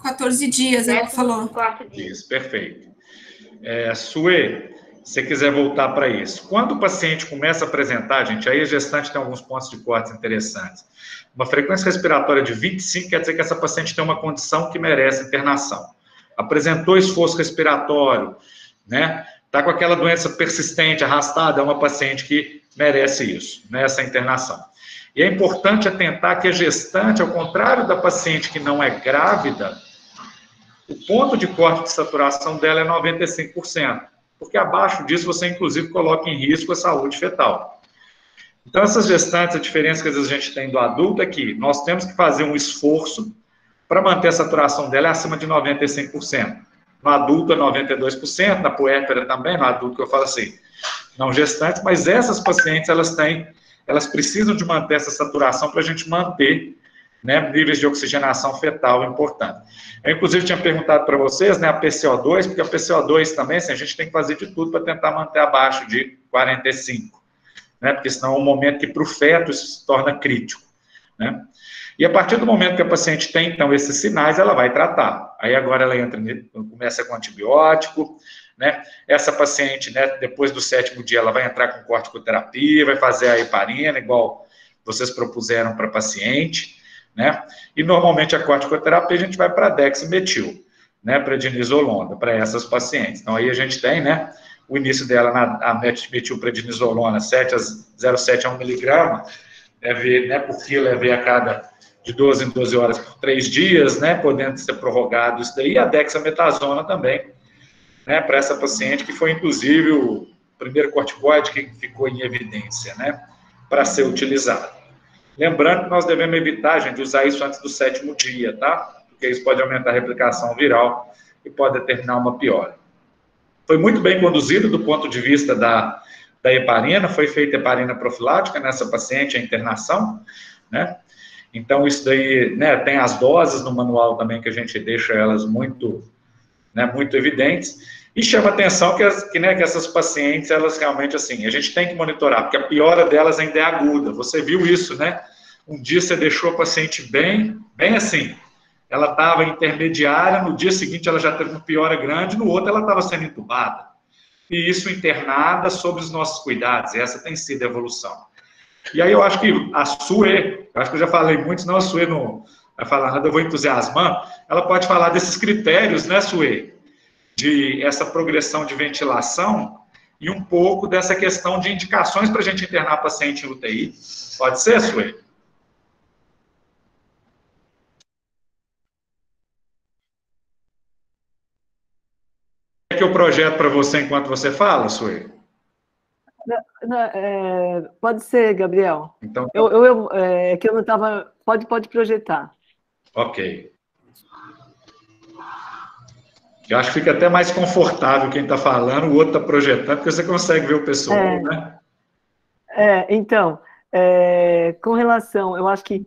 14 dias, ela falou. 4 dias. Isso, perfeito. Suê, se você quiser voltar para isso. Quando o paciente começa a apresentar, gente, aí a gestante tem alguns pontos de corte interessantes. Uma frequência respiratória de 25 quer dizer que essa paciente tem uma condição que merece internação. Apresentou esforço respiratório, né? Está com aquela doença persistente, arrastada, é uma paciente que merece isso, né, essa internação. E é importante atentar que a gestante, ao contrário da paciente que não é grávida, o ponto de corte de saturação dela é 95%, porque abaixo disso você, inclusive, coloca em risco a saúde fetal. Então, essas gestantes, a diferença que às vezes a gente tem do adulto é que nós temos que fazer um esforço para manter a saturação dela acima de 95%. No adulto é 92%, na puérpera também, no adulto que eu falo assim, não gestante, mas essas pacientes, elas precisam de manter essa saturação para a gente manter, né, níveis de oxigenação fetal importantes. Eu, inclusive, tinha perguntado para vocês, né, a PCO2, porque a PCO2 também, assim, a gente tem que fazer de tudo para tentar manter abaixo de 45, né, porque senão é um momento que para o feto isso se torna crítico, né. E a partir do momento que a paciente tem, então, esses sinais, ela vai tratar. Aí agora ela começa com antibiótico, né? Essa paciente, né, depois do 7º dia, ela vai entrar com corticoterapia, vai fazer a heparina, igual vocês propuseram para a paciente, né? E normalmente a corticoterapia a gente vai para dexmetil, né, prednisolona, para essas pacientes. Então aí a gente tem, né, o início dela na metilprednisolona 0,7 a 1 miligrama, né, por quilo, a cada de 12 em 12 horas por 3 dias, né, podendo ser prorrogado isso daí, e a dexametasona também, né, para essa paciente, que foi, inclusive, o primeiro corticoide que ficou em evidência, né, para ser utilizado. Lembrando que nós devemos evitar, gente, usar isso antes do 7º dia, tá? Porque isso pode aumentar a replicação viral e pode determinar uma piora. Foi muito bem conduzido do ponto de vista da heparina, foi feita heparina profilática nessa paciente, a internação, né? Então, isso daí, né, tem as doses no manual também, que a gente deixa elas muito, né, muito evidentes, e chama atenção que essas pacientes, elas realmente, assim, a gente tem que monitorar, porque a piora delas ainda é aguda. Você viu isso, né? Um dia você deixou a paciente bem assim, ela estava intermediária, no dia seguinte ela já teve uma piora grande, no outro ela estava sendo entubada. E isso internada sob os nossos cuidados, e essa tem sido a evolução. E aí eu acho que a SUE, acho que eu já falei muito, senão a SUE não vai falar nada, eu vou entusiasmando, ela pode falar desses critérios, né, SUE, de essa progressão de ventilação e um pouco dessa questão de indicações para a gente internar paciente em UTI. Pode ser, SUE? O que eu projeto para você enquanto você fala, SUE? Pode ser, Gabriel. Então, que eu não estava... Pode projetar. Ok. Eu acho que fica até mais confortável quem está falando, o outro está projetando, porque você consegue ver o pessoal, né? Então, com relação... Eu acho que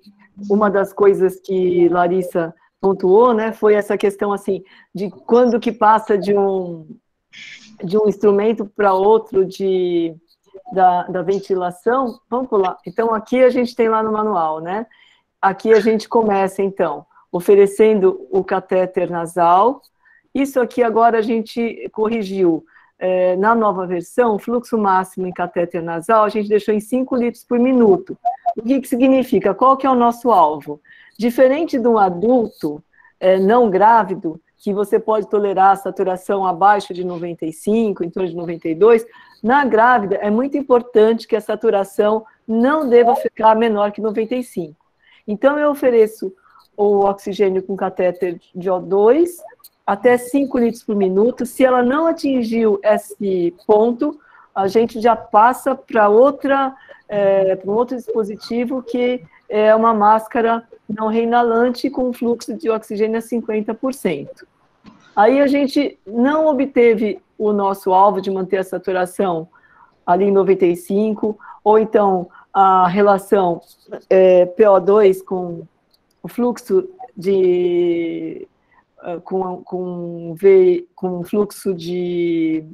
uma das coisas que Larissa pontuou, né, foi essa questão, assim, de quando que passa de um instrumento para outro da ventilação. Vamos pular. Então, aqui a gente tem lá no manual, né? Aqui a gente começa, então, oferecendo o catéter nasal. Isso aqui agora a gente corrigiu. Na nova versão, o fluxo máximo em catéter nasal, a gente deixou em 5 litros por minuto. O que significa? Qual que é o nosso alvo? Diferente de um adulto não grávido, que você pode tolerar a saturação abaixo de 95, em torno de 92, na grávida é muito importante que a saturação não deva ficar menor que 95. Então, eu ofereço o oxigênio com catéter de O2 até 5 litros por minuto. Se ela não atingiu esse ponto, a gente já passa para um outro dispositivo, que é uma máscara não reinalante com fluxo de oxigênio a 50%. Aí a gente não obteve o nosso alvo de manter a saturação ali em 95, ou então a relação PO2 com o fluxo de com fluxo de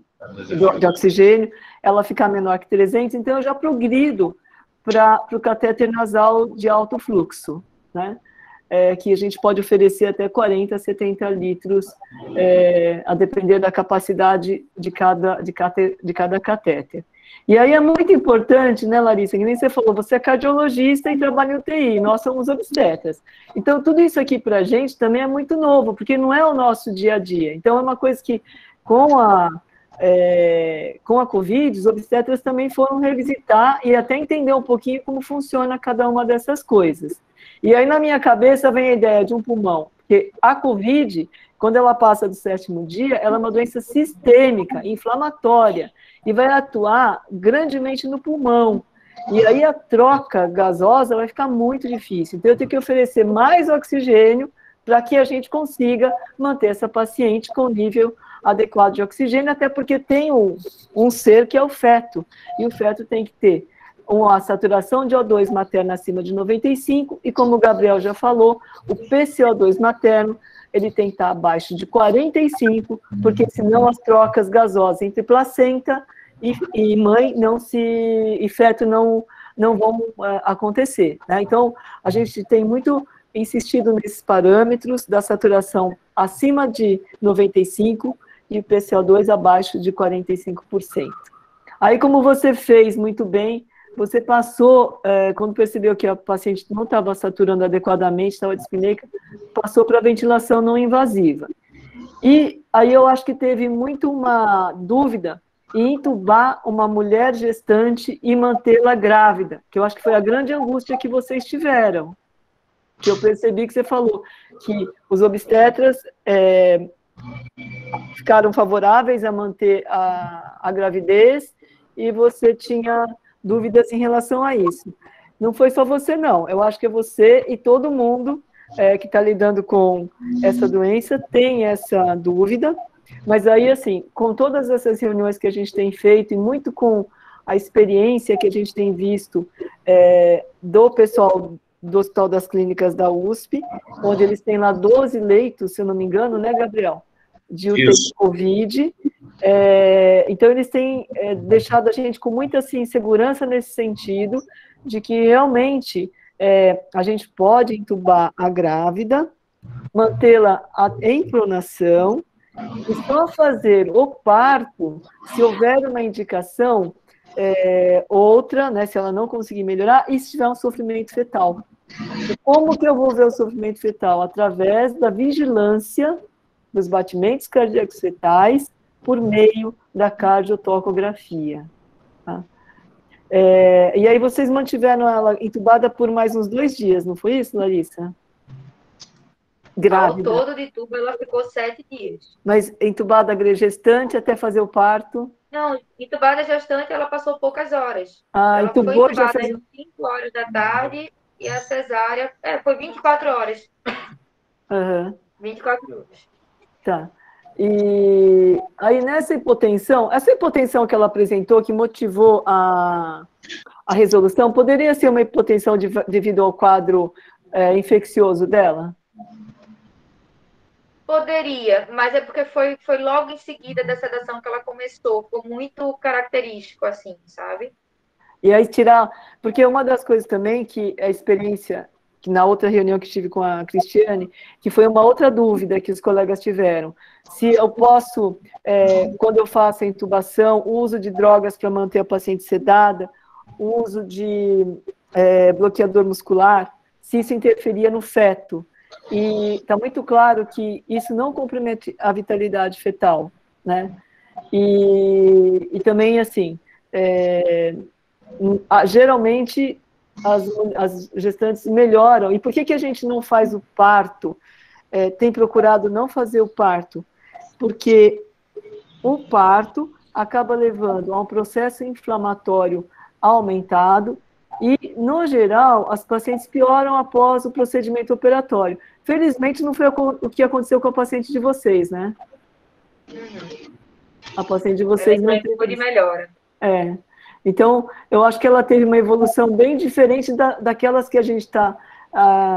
oxigênio, ela ficar menor que 300, então eu já progrido para o catéter nasal de alto fluxo, né? Que a gente pode oferecer até 40, 70 litros, a depender da capacidade de cada catéter. E aí é muito importante, né, Larissa, que nem você falou, você é cardiologista e trabalha em UTI, nós somos obstetras. Então, tudo isso aqui para a gente também é muito novo, porque não é o nosso dia a dia. Então, é uma coisa que, com com a Covid, os obstetras também foram revisitar e até entender um pouquinho como funciona cada uma dessas coisas. E aí, na minha cabeça, vem a ideia de um pulmão, porque a Covid, quando ela passa do 7º dia, ela é uma doença sistêmica, inflamatória, e vai atuar grandemente no pulmão. E aí a troca gasosa vai ficar muito difícil. Então, eu tenho que oferecer mais oxigênio para que a gente consiga manter essa paciente com nível adequado de oxigênio, até porque tem um ser que é o feto, e o feto tem que ter uma saturação de O2 materna acima de 95, e como o Gabriel já falou, o PCO2 materno, ele tem que estar abaixo de 45, porque senão as trocas gasosas entre placenta e mãe e feto não vão acontecer, né? Então, a gente tem muito insistido nesses parâmetros da saturação acima de 95 e o PCO2 abaixo de 45%. Aí, como você fez muito bem, você passou, quando percebeu que a paciente não estava saturando adequadamente, estava dispneica, passou para a ventilação não invasiva. E aí eu acho que teve muito uma dúvida em intubar uma mulher gestante e mantê-la grávida, que eu acho que foi a grande angústia que vocês tiveram. Que eu percebi que você falou que os obstetras ficaram favoráveis a manter a gravidez e você tinha dúvidas em relação a isso. Não foi só você, não. Eu acho que é você e todo mundo que está lidando com essa doença tem essa dúvida, mas aí, assim, com todas essas reuniões que a gente tem feito e muito com a experiência que a gente tem visto do pessoal do Hospital das Clínicas da USP, onde eles têm lá 12 leitos, se eu não me engano, né, Gabriel? De UTI Covid. Então, eles têm deixado a gente com muita assim, segurança nesse sentido, de que realmente a gente pode entubar a grávida, mantê-la em pronação, e só fazer o parto, se houver uma indicação, outra, né, se ela não conseguir melhorar, e se tiver um sofrimento fetal. E como que eu vou ver o sofrimento fetal? Através da vigilância dos batimentos cardíacos fetais por meio da cardiotocografia. Tá? E aí vocês mantiveram ela entubada por mais uns 2 dias, não foi isso, Larissa? Grávida. Ao todo de tubo ela ficou 7 dias. Mas entubada gestante até fazer o parto? Não, entubada gestante ela passou poucas horas. Ah, ela entubou, foi entubada já fez... às 5 horas da tarde e a cesárea foi 24 horas. Uhum. 24 horas. Tá. E aí nessa hipotensão, essa hipotensão que ela apresentou, que motivou a resolução, poderia ser uma hipotensão devido ao quadro infeccioso dela? Poderia, mas é porque foi logo em seguida da sedação que ela começou. Ficou muito característico, assim, sabe? E aí porque uma das coisas também que a experiência, que na outra reunião que tive com a Cristiane, que foi uma outra dúvida que os colegas tiveram, se eu posso, quando eu faço a intubação, o uso de drogas para manter a paciente sedada, o uso de bloqueador muscular, se isso interferia no feto. E está muito claro que isso não compromete a vitalidade fetal, né? E também, assim, geralmente as gestantes melhoram. E por que a gente não faz o parto? Tem procurado não fazer o parto? Porque o parto acaba levando a um processo inflamatório aumentado e, no geral, as pacientes pioram após o procedimento operatório. Felizmente, não foi o que aconteceu com a paciente de vocês, né? A paciente de vocês não teve de melhora. Então, eu acho que ela teve uma evolução bem diferente daquelas que a gente está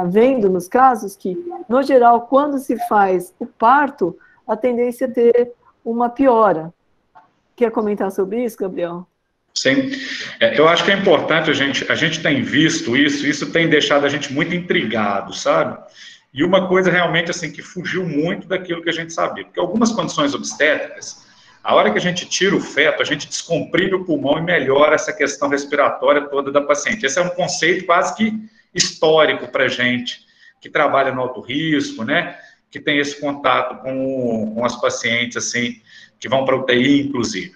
vendo nos casos, que, no geral, quando se faz o parto, a tendência é ter uma piora. Quer comentar sobre isso, Gabriel? Sim, eu acho que é importante, a gente tem visto isso tem deixado a gente muito intrigado, sabe? E uma coisa realmente assim que fugiu muito daquilo que a gente sabia, porque algumas condições obstétricas, a hora que a gente tira o feto, a gente descomprime o pulmão e melhora essa questão respiratória toda da paciente. Esse é um conceito quase que histórico para a gente, que trabalha no alto risco, né? Que tem esse contato com as pacientes, assim, que vão para UTI, inclusive.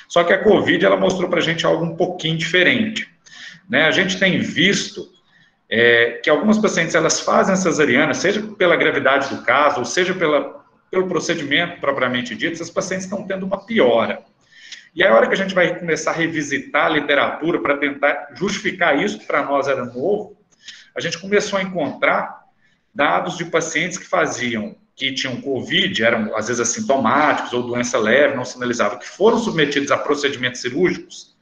Só que a Covid, ela mostrou para a gente algo um pouquinho diferente, né? A gente tem visto que algumas pacientes, elas fazem cesariana, seja pela gravidade do caso, ou seja pelo procedimento propriamente dito, essas pacientes estão tendo uma piora. E a hora que a gente vai começar a revisitar a literatura para tentar justificar isso, que para nós era novo, a gente começou a encontrar dados de pacientes que tinham Covid, eram às vezes assintomáticos ou doença leve, não sinalizavam, que foram submetidos a procedimentos cirúrgicos,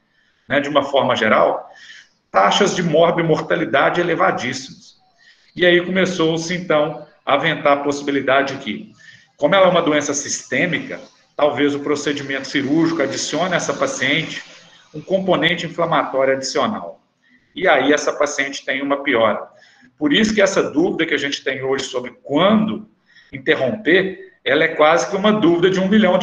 né, de uma forma geral, taxas de morbimortalidade elevadíssimas. E aí começou-se, então, a aventar a possibilidade de que, como ela é uma doença sistêmica, talvez o procedimento cirúrgico adicione a essa paciente um componente inflamatório adicional. E aí essa paciente tem uma piora. Por isso que essa dúvida que a gente tem hoje sobre quando interromper, ela é quase que uma dúvida de $1 milhão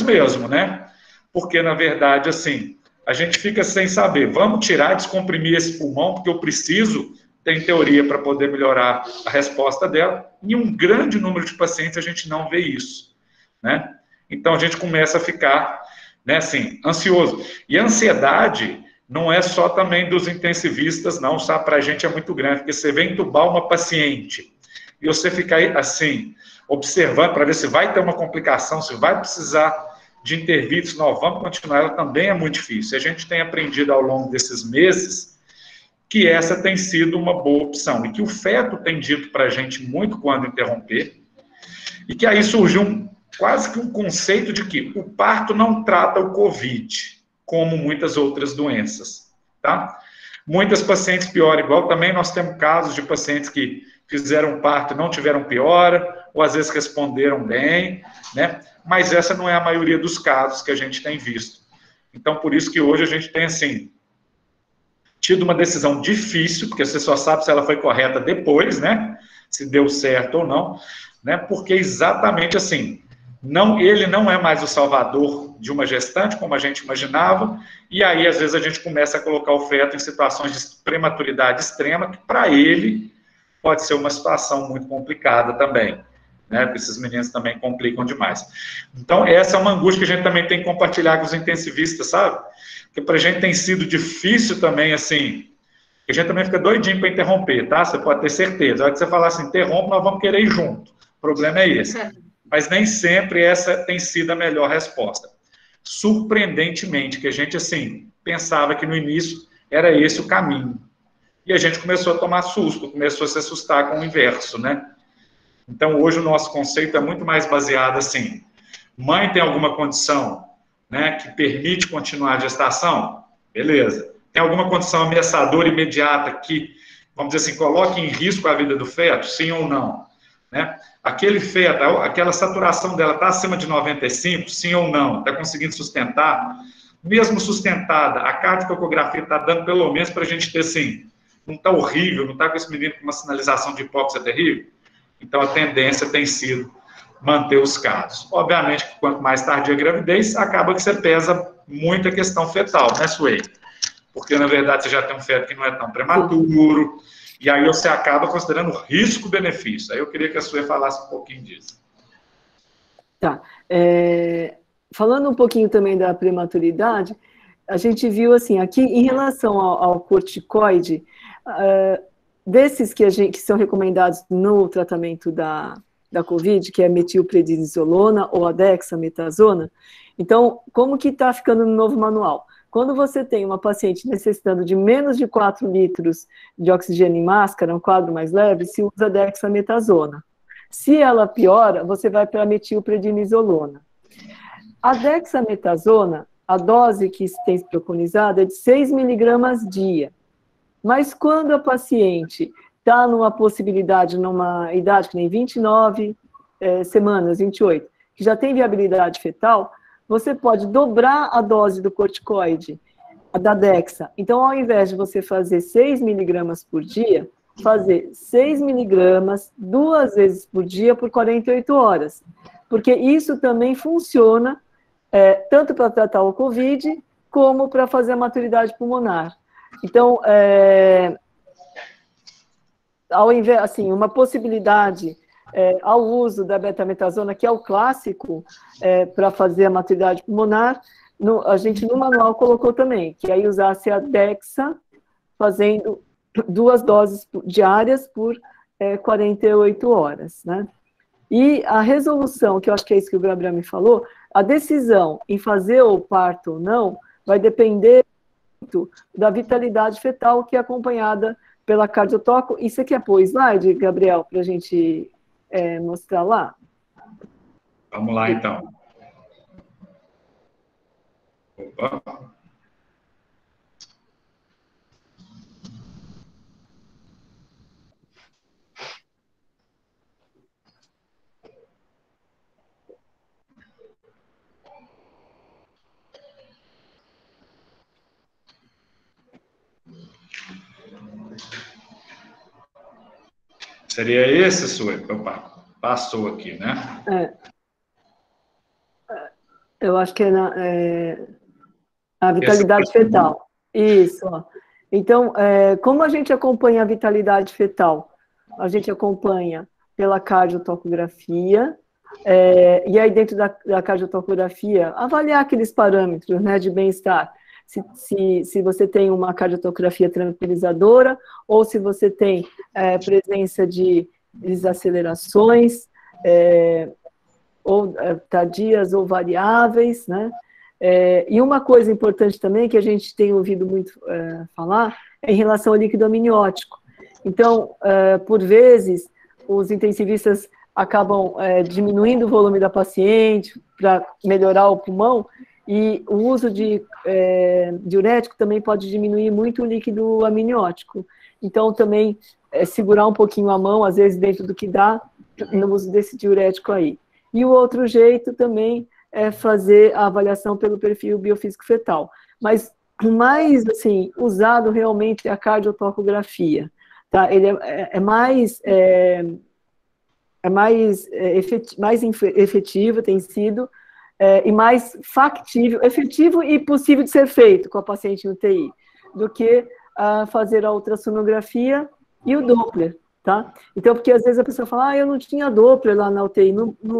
mesmo, né? Porque, na verdade, assim, a gente fica sem saber, vamos tirar, descomprimir esse pulmão, porque eu preciso, tem teoria para poder melhorar a resposta dela. Em um grande número de pacientes a gente não vê isso, né? Então a gente começa a ficar, né, assim, ansioso. E a ansiedade não é só também dos intensivistas, não, sabe? Para a gente é muito grande, porque você vem entubar uma paciente e você fica aí, assim, observando para ver se vai ter uma complicação, se vai precisar de intervir, se não, vamos continuar, ela também é muito difícil. A gente tem aprendido ao longo desses meses que essa tem sido uma boa opção e que o feto tem dito para a gente muito quando interromper e que aí surgiu quase que um conceito de que o parto não trata o Covid, como muitas outras doenças, tá? Muitas pacientes pioram, igual também nós temos casos de pacientes que fizeram parto e não tiveram piora, ou às vezes responderam bem, né? Mas essa não é a maioria dos casos que a gente tem visto. Então, por isso que hoje a gente tem, assim, tido uma decisão difícil, porque você só sabe se ela foi correta depois, né? Se deu certo ou não, né? Porque exatamente assim, ele não é mais o salvador de uma gestante, como a gente imaginava, e aí, às vezes, a gente começa a colocar o feto em situações de prematuridade extrema, que para ele pode ser uma situação muito complicada também, né? Porque esses meninos também complicam demais. Então, essa é uma angústia que a gente também tem que compartilhar com os intensivistas, sabe? Porque para a gente tem sido difícil também, assim, a gente também fica doidinho para interromper, tá? Você pode ter certeza. A hora que você falar assim, interrompe, nós vamos querer ir junto. O problema é esse. Mas nem sempre essa tem sido a melhor resposta. Surpreendentemente, que a gente, assim, pensava que no início era esse o caminho. E a gente começou a tomar susto, começou a se assustar com o inverso, né? Então, hoje o nosso conceito é muito mais baseado, assim, mãe tem alguma condição, né, que permite continuar a gestação? Beleza. Tem alguma condição ameaçadora imediata que, vamos dizer assim, coloque em risco a vida do feto? Sim ou não? Né? Aquele feto, aquela saturação dela está acima de 95? Sim ou não? Está conseguindo sustentar? Mesmo sustentada, a cardiocografia está dando pelo menos para a gente ter, assim, não está horrível, não está com esse menino com uma sinalização de hipóxia terrível? Então, a tendência tem sido manter os casos. Obviamente que quanto mais tardia a gravidez, acaba que você pesa muito a questão fetal, né, Sueli? Porque, na verdade, você já tem um feto que não é tão prematuro, e aí você acaba considerando risco-benefício. Aí eu queria que a Sueli falasse um pouquinho disso. Tá. Falando um pouquinho também da prematuridade, a gente viu, assim, aqui, em relação ao corticoide, desses que são recomendados no tratamento da Covid, que é metilprednisolona ou a dexametasona. Então, como que está ficando no novo manual? Quando você tem uma paciente necessitando de menos de 4 litros de oxigênio em máscara, um quadro mais leve, se usa dexametasona. Se ela piora, você vai para a metilprednisolona. A dexametasona, a dose que tem preconizada é de 6 miligramas dia. Mas quando a paciente está numa possibilidade, numa idade que nem 29 semanas, 28, que já tem viabilidade fetal, você pode dobrar a dose do corticoide, a da Dexa. Então, ao invés de você fazer 6 miligramas por dia, fazer 6 miligramas 2 vezes por dia por 48 horas. Porque isso também funciona tanto para tratar o Covid, como para fazer a maturidade pulmonar. Então, ao invés, assim, uma possibilidade ao uso da betametasona, que é o clássico para fazer a maturidade pulmonar, a gente no manual colocou também, que aí usasse a Dexa, fazendo 2 doses diárias por 48 horas, né? E a resolução, que eu acho que é isso que o Gabriel me falou, a decisão em fazer o parto ou não vai depender muito da vitalidade fetal, que é acompanhada pela cardiotoco. E você quer pôr o slide, Gabriel, para a gente mostrar lá? Vamos lá, então. Opa. Seria esse, Sue? Opa, passou aqui, né? Eu acho que a vitalidade fetal. Isso. Ó. Então, como a gente acompanha a vitalidade fetal? A gente acompanha pela cardiotocografia, e aí dentro da cardiotocografia, avaliar aqueles parâmetros, né, de bem-estar. Se você tem uma cardiotografia tranquilizadora, ou se você tem presença de desacelerações, ou tardias ou variáveis, né? E uma coisa importante também, que a gente tem ouvido muito falar, é em relação ao líquido amniótico. Então, por vezes, os intensivistas acabam diminuindo o volume da paciente para melhorar o pulmão, e o uso de diurético também pode diminuir muito o líquido amniótico. Então, também segurar um pouquinho a mão, às vezes dentro do que dá, no uso desse diurético aí. E o outro jeito também é fazer a avaliação pelo perfil biofísico fetal. Mas o mais, assim, usado realmente é a cardiotocografia. Tá? Ele mais efetivo, tem sido, e mais factível, efetivo e possível de ser feito com a paciente no UTI, do que fazer a ultrassonografia e o Doppler, tá? Então, porque às vezes a pessoa fala, eu não tinha Doppler lá na UTI,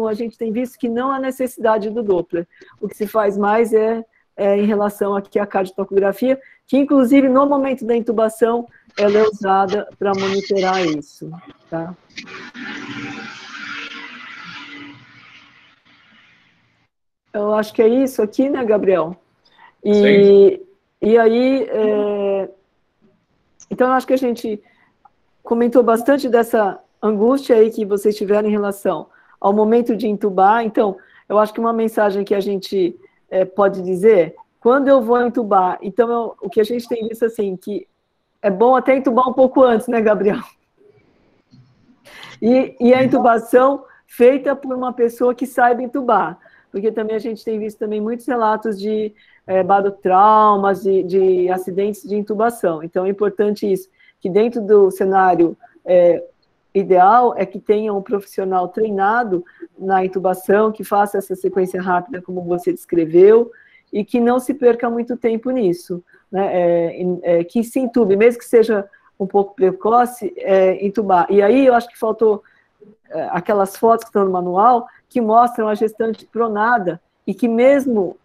a gente tem visto que não há necessidade do Doppler. O que se faz mais em relação aqui à cardiotocografia, que inclusive no momento da intubação, ela é usada para monitorar isso, tá? Eu acho que é isso aqui, né, Gabriel? E aí, então, eu acho que a gente comentou bastante dessa angústia aí que vocês tiveram em relação ao momento de intubar. Então, eu acho que uma mensagem que a gente pode dizer, quando eu vou intubar, então, o que a gente tem visto, assim, que é bom até intubar um pouco antes, né, Gabriel? E a intubação feita por uma pessoa que saiba intubar, porque também a gente tem visto também muitos relatos de barotraumas, de acidentes de intubação. Então, é importante isso, que dentro do cenário ideal é que tenha um profissional treinado na intubação, que faça essa sequência rápida, como você descreveu, e que não se perca muito tempo nisso, né? Que se intube, mesmo que seja um pouco precoce, intubar. E aí eu acho que faltou aquelas fotos que estão no manual, que mostram a gestante pronada, e que mesmo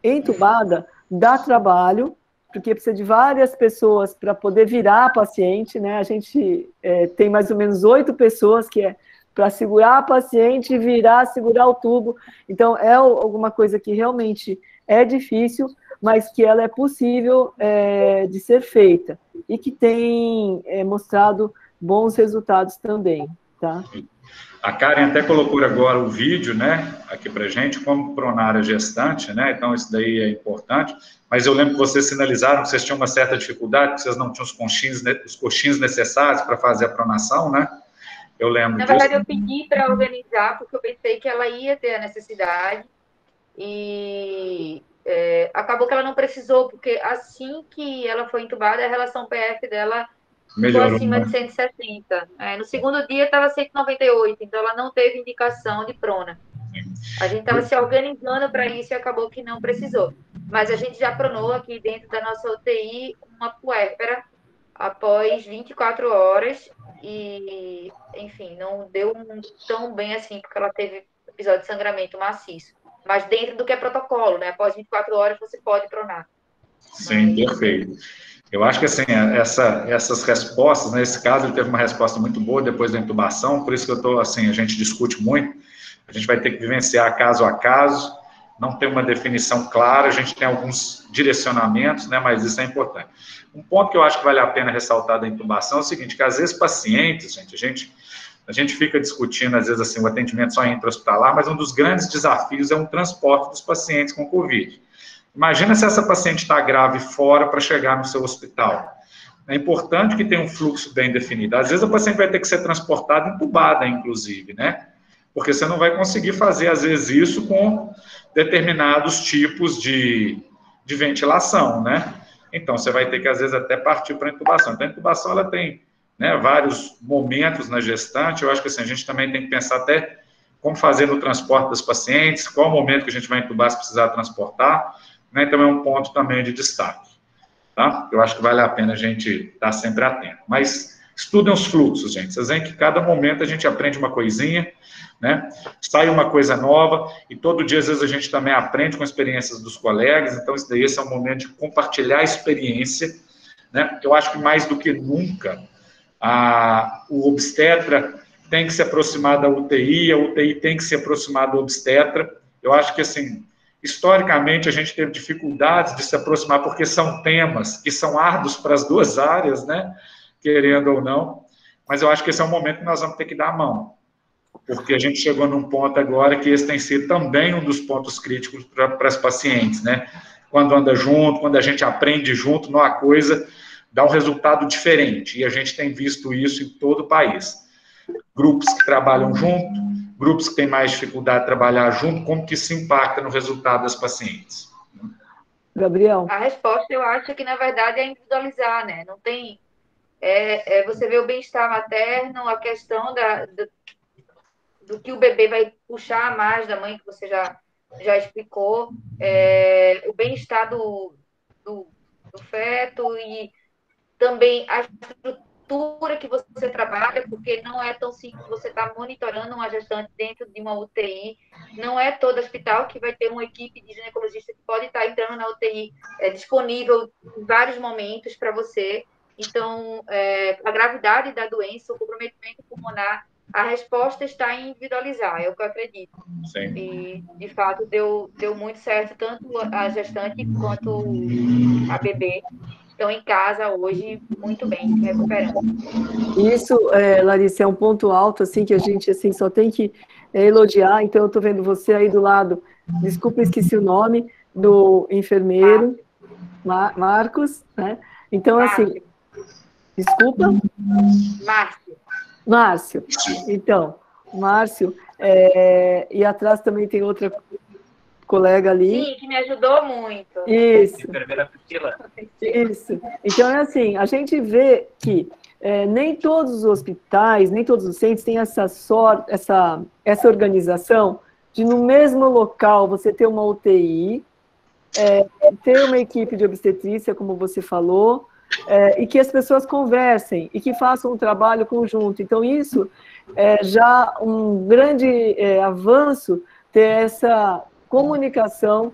entubada, dá trabalho, porque precisa de várias pessoas para poder virar a paciente, né? A gente tem mais ou menos 8 pessoas que para segurar a paciente e virar, segurar o tubo. Então, é alguma coisa que realmente é difícil, mas que ela é possível de ser feita, e que tem mostrado bons resultados também, tá? A Karen até colocou agora o vídeo, né, aqui pra gente, como pronar a gestante, né, então isso daí é importante, mas eu lembro que vocês sinalizaram que vocês tinham uma certa dificuldade, que vocês não tinham os coxins necessários para fazer a pronação, né? Eu lembro disso. Na verdade, eu pedi para organizar, porque eu pensei que ela ia ter a necessidade, e acabou que ela não precisou, porque assim que ela foi entubada, a relação PF dela ficou acima de 160. No segundo dia estava 198, então ela não teve indicação de prona. A gente estava se organizando para isso e acabou que não precisou. Mas a gente já pronou aqui dentro da nossa UTI uma puérpera após 24 horas, enfim, não deu tão bem assim, porque ela teve episódio de sangramento maciço. Mas dentro do que é protocolo, né? Após 24 horas você pode pronar. Sim, perfeito. Eu acho que, assim, essas respostas, nesse caso, ele teve uma resposta muito boa depois da intubação, por isso que eu estou, assim, a gente discute muito, a gente vai ter que vivenciar caso a caso, não tem uma definição clara, a gente tem alguns direcionamentos, né, mas isso é importante. Um ponto que eu acho que vale a pena ressaltar da intubação é o seguinte, que às vezes pacientes, gente, a gente fica discutindo, às vezes, assim, o atendimento só intra-hospitalar, mas um dos grandes desafios é o transporte dos pacientes com Covid. Imagina se essa paciente está grave fora para chegar no seu hospital. É importante que tenha um fluxo bem definido. Às vezes a paciente vai ter que ser transportada entubada, inclusive, né? Porque você não vai conseguir fazer, às vezes, isso com determinados tipos de ventilação, né? Então, você vai ter que, às vezes, até partir para a intubação. Então, a intubação, ela tem, né, vários momentos na gestante. Eu acho que, assim, a gente também tem que pensar até como fazer no transporte dos pacientes, qual o momento que a gente vai intubar se precisar transportar, né? Então, é um ponto também de destaque, tá? Eu acho que vale a pena a gente estar sempre atento. Mas estudem os fluxos, gente. Vocês veem que cada momento a gente aprende uma coisinha, né? Sai uma coisa nova, e todo dia, às vezes, a gente também aprende com experiências dos colegas, então esse é um momento de compartilhar a experiência, né? Eu acho que mais do que nunca, o obstetra tem que se aproximar da UTI, a UTI tem que se aproximar do obstetra. Eu acho que, assim, historicamente, a gente teve dificuldades de se aproximar, porque são temas que são árduos para as duas áreas, né? Querendo ou não, mas eu acho que esse é um momento que nós vamos ter que dar a mão, porque a gente chegou num ponto agora que esse tem sido também um dos pontos críticos para as pacientes, né? Quando anda junto, quando a gente aprende junto, não, a coisa dá um resultado diferente, e a gente tem visto isso em todo o país. Grupos que trabalham junto, grupos que têm mais dificuldade de trabalhar junto, como que isso impacta no resultado das pacientes? Gabriel? A resposta, eu acho que, na verdade, é individualizar, né? Não tem... você vê o bem-estar materno, a questão do que o bebê vai puxar mais da mãe, que você já explicou, o bem-estar do feto e também a estrutura que você trabalha, porque não é tão simples você estar monitorando uma gestante dentro de uma UTI, não é todo hospital que vai ter uma equipe de ginecologista que pode estar entrando na UTI disponível em vários momentos para você. Então, a gravidade da doença, o comprometimento pulmonar, a resposta está em individualizar, é o que eu acredito. Sim. E, de fato, deu muito certo, tanto a gestante quanto a bebê estão em casa hoje muito bem, se recuperando. Isso, Larissa, é um ponto alto, assim, que a gente, assim, só tem que elogiar. Então, eu estou vendo você aí do lado, desculpa, esqueci o nome, do enfermeiro, Marcos, né? Então, assim, desculpa? Márcio. Então, Márcio, e atrás também tem outra colega ali. Sim, que me ajudou muito. Isso. Enfermeira Priscila. Isso. Então, é assim, a gente vê que nem todos os hospitais, nem todos os centros têm essa organização de, no mesmo local, você ter uma UTI, ter uma equipe de obstetrícia, como você falou, e que as pessoas conversem e que façam um trabalho conjunto. Então, isso é já um grande avanço, ter essa comunicação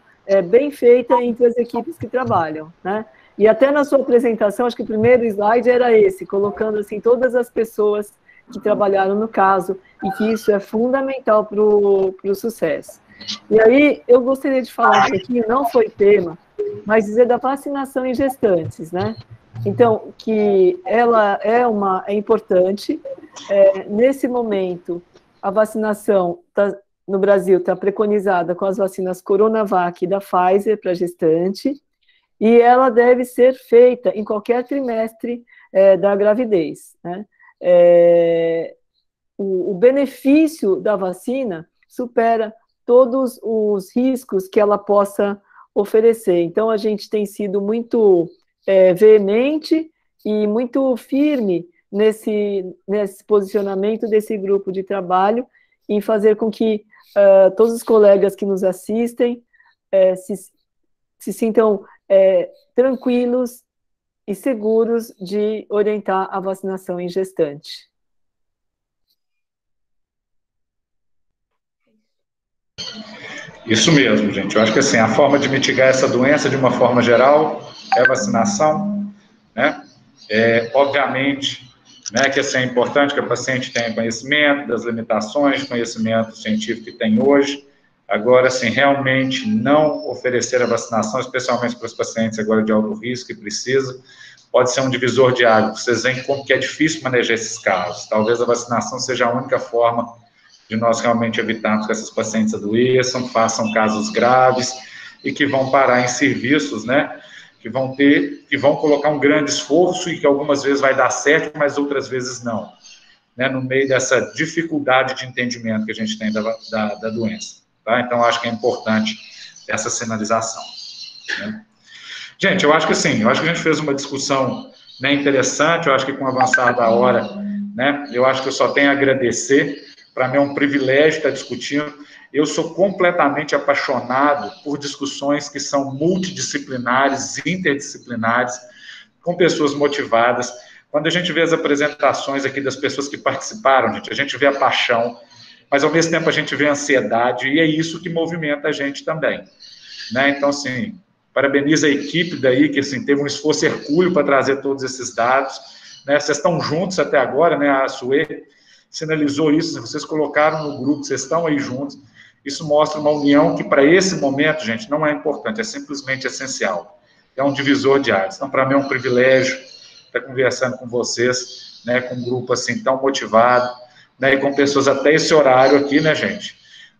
bem feita entre as equipes que trabalham, né? E até na sua apresentação, acho que o primeiro slide era esse, colocando assim todas as pessoas que trabalharam no caso, e que isso é fundamental para o sucesso. E aí, eu gostaria de falar um pouquinho, não foi tema, mas dizer da vacinação em gestantes, né? Então, que ela é importante. Nesse momento, a vacinação no Brasil está preconizada com as vacinas Coronavac da Pfizer para gestante, e ela deve ser feita em qualquer trimestre da gravidez, né? O benefício da vacina supera todos os riscos que ela possa oferecer. Então, a gente tem sido muito veemente e muito firme nesse posicionamento desse grupo de trabalho, em fazer com que todos os colegas que nos assistem se sintam tranquilos e seguros de orientar a vacinação em gestante. Isso mesmo, gente. Eu acho que assim, a forma de mitigar essa doença, de uma forma geral, é a vacinação, né? Obviamente, né, que assim, é importante que a paciente tenha conhecimento das limitações, conhecimento científico que tem hoje. Agora, assim, realmente não oferecer a vacinação, especialmente para os pacientes agora de alto risco que precisa, pode ser um divisor de águas. Vocês veem como que é difícil manejar esses casos. Talvez a vacinação seja a única forma de nós realmente evitarmos que essas pacientes adoeçam, façam casos graves e que vão parar em serviços, né, que vão colocar um grande esforço e que algumas vezes vai dar certo, mas outras vezes não, né, no meio dessa dificuldade de entendimento que a gente tem da doença, tá? Então, acho que é importante essa sinalização, né? Gente, eu acho que sim, eu acho que a gente fez uma discussão, né, interessante, eu acho que com o avançar da hora, né, eu acho que eu só tenho a agradecer, para mim é um privilégio estar discutindo, eu sou completamente apaixonado por discussões que são multidisciplinares, interdisciplinares, com pessoas motivadas. Quando a gente vê as apresentações aqui das pessoas que participaram, gente, a gente vê a paixão, mas ao mesmo tempo a gente vê a ansiedade, e é isso que movimenta a gente também, né? Então, assim, parabenizo a equipe daí, que assim, teve um esforço hercúleo para trazer todos esses dados, né? Vocês estão juntos até agora, né? A Sue sinalizou isso, vocês colocaram no grupo, vocês estão aí juntos. Isso mostra uma união que, para esse momento, gente, não é importante, é simplesmente essencial. É um divisor de áreas. Então, para mim é um privilégio estar conversando com vocês, né, com um grupo assim tão motivado, né, e com pessoas até esse horário aqui, né, gente,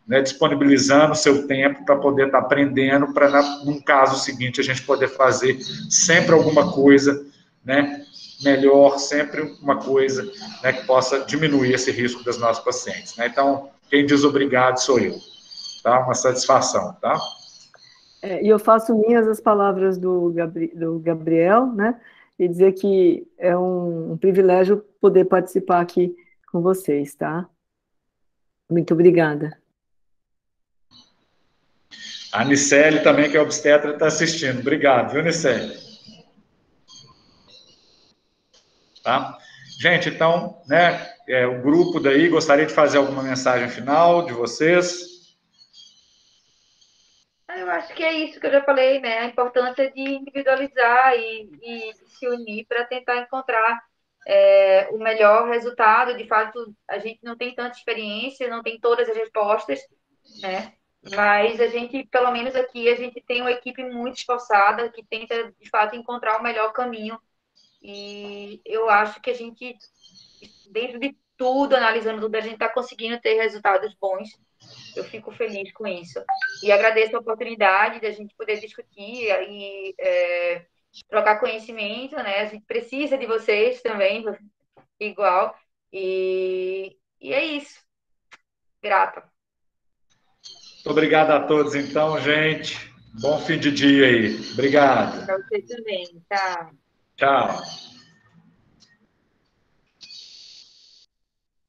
né, disponibilizando o seu tempo para poder estar aprendendo, para, num caso seguinte, a gente poder fazer sempre alguma coisa, né, melhor, sempre uma coisa, né, que possa diminuir esse risco das nossas pacientes, né? Então, quem diz obrigado sou eu, tá? Uma satisfação, tá? E eu faço minhas as palavras do Gabriel, né? E dizer que é um privilégio poder participar aqui com vocês, tá? Muito obrigada. A Nicele também, que é obstetra, está assistindo. Obrigado, viu, Nicele? Tá? Gente, então, né, o grupo daí, gostaria de fazer alguma mensagem final de vocês? Eu acho que é isso que eu já falei, né? A importância de individualizar e se unir para tentar encontrar o melhor resultado. De fato, a gente não tem tanta experiência, não tem todas as respostas, né? Mas a gente, pelo menos aqui, a gente tem uma equipe muito esforçada que tenta, de fato, encontrar o melhor caminho. E eu acho que a gente, dentro de tudo, analisando tudo, a gente está conseguindo ter resultados bons. Eu fico feliz com isso. E agradeço a oportunidade da gente poder discutir e trocar conhecimento, né? A gente precisa de vocês também, igual. E é isso. Grata. Muito obrigado a todos, então, gente. Bom fim de dia aí. Obrigado. Para você também, tá? Tchau.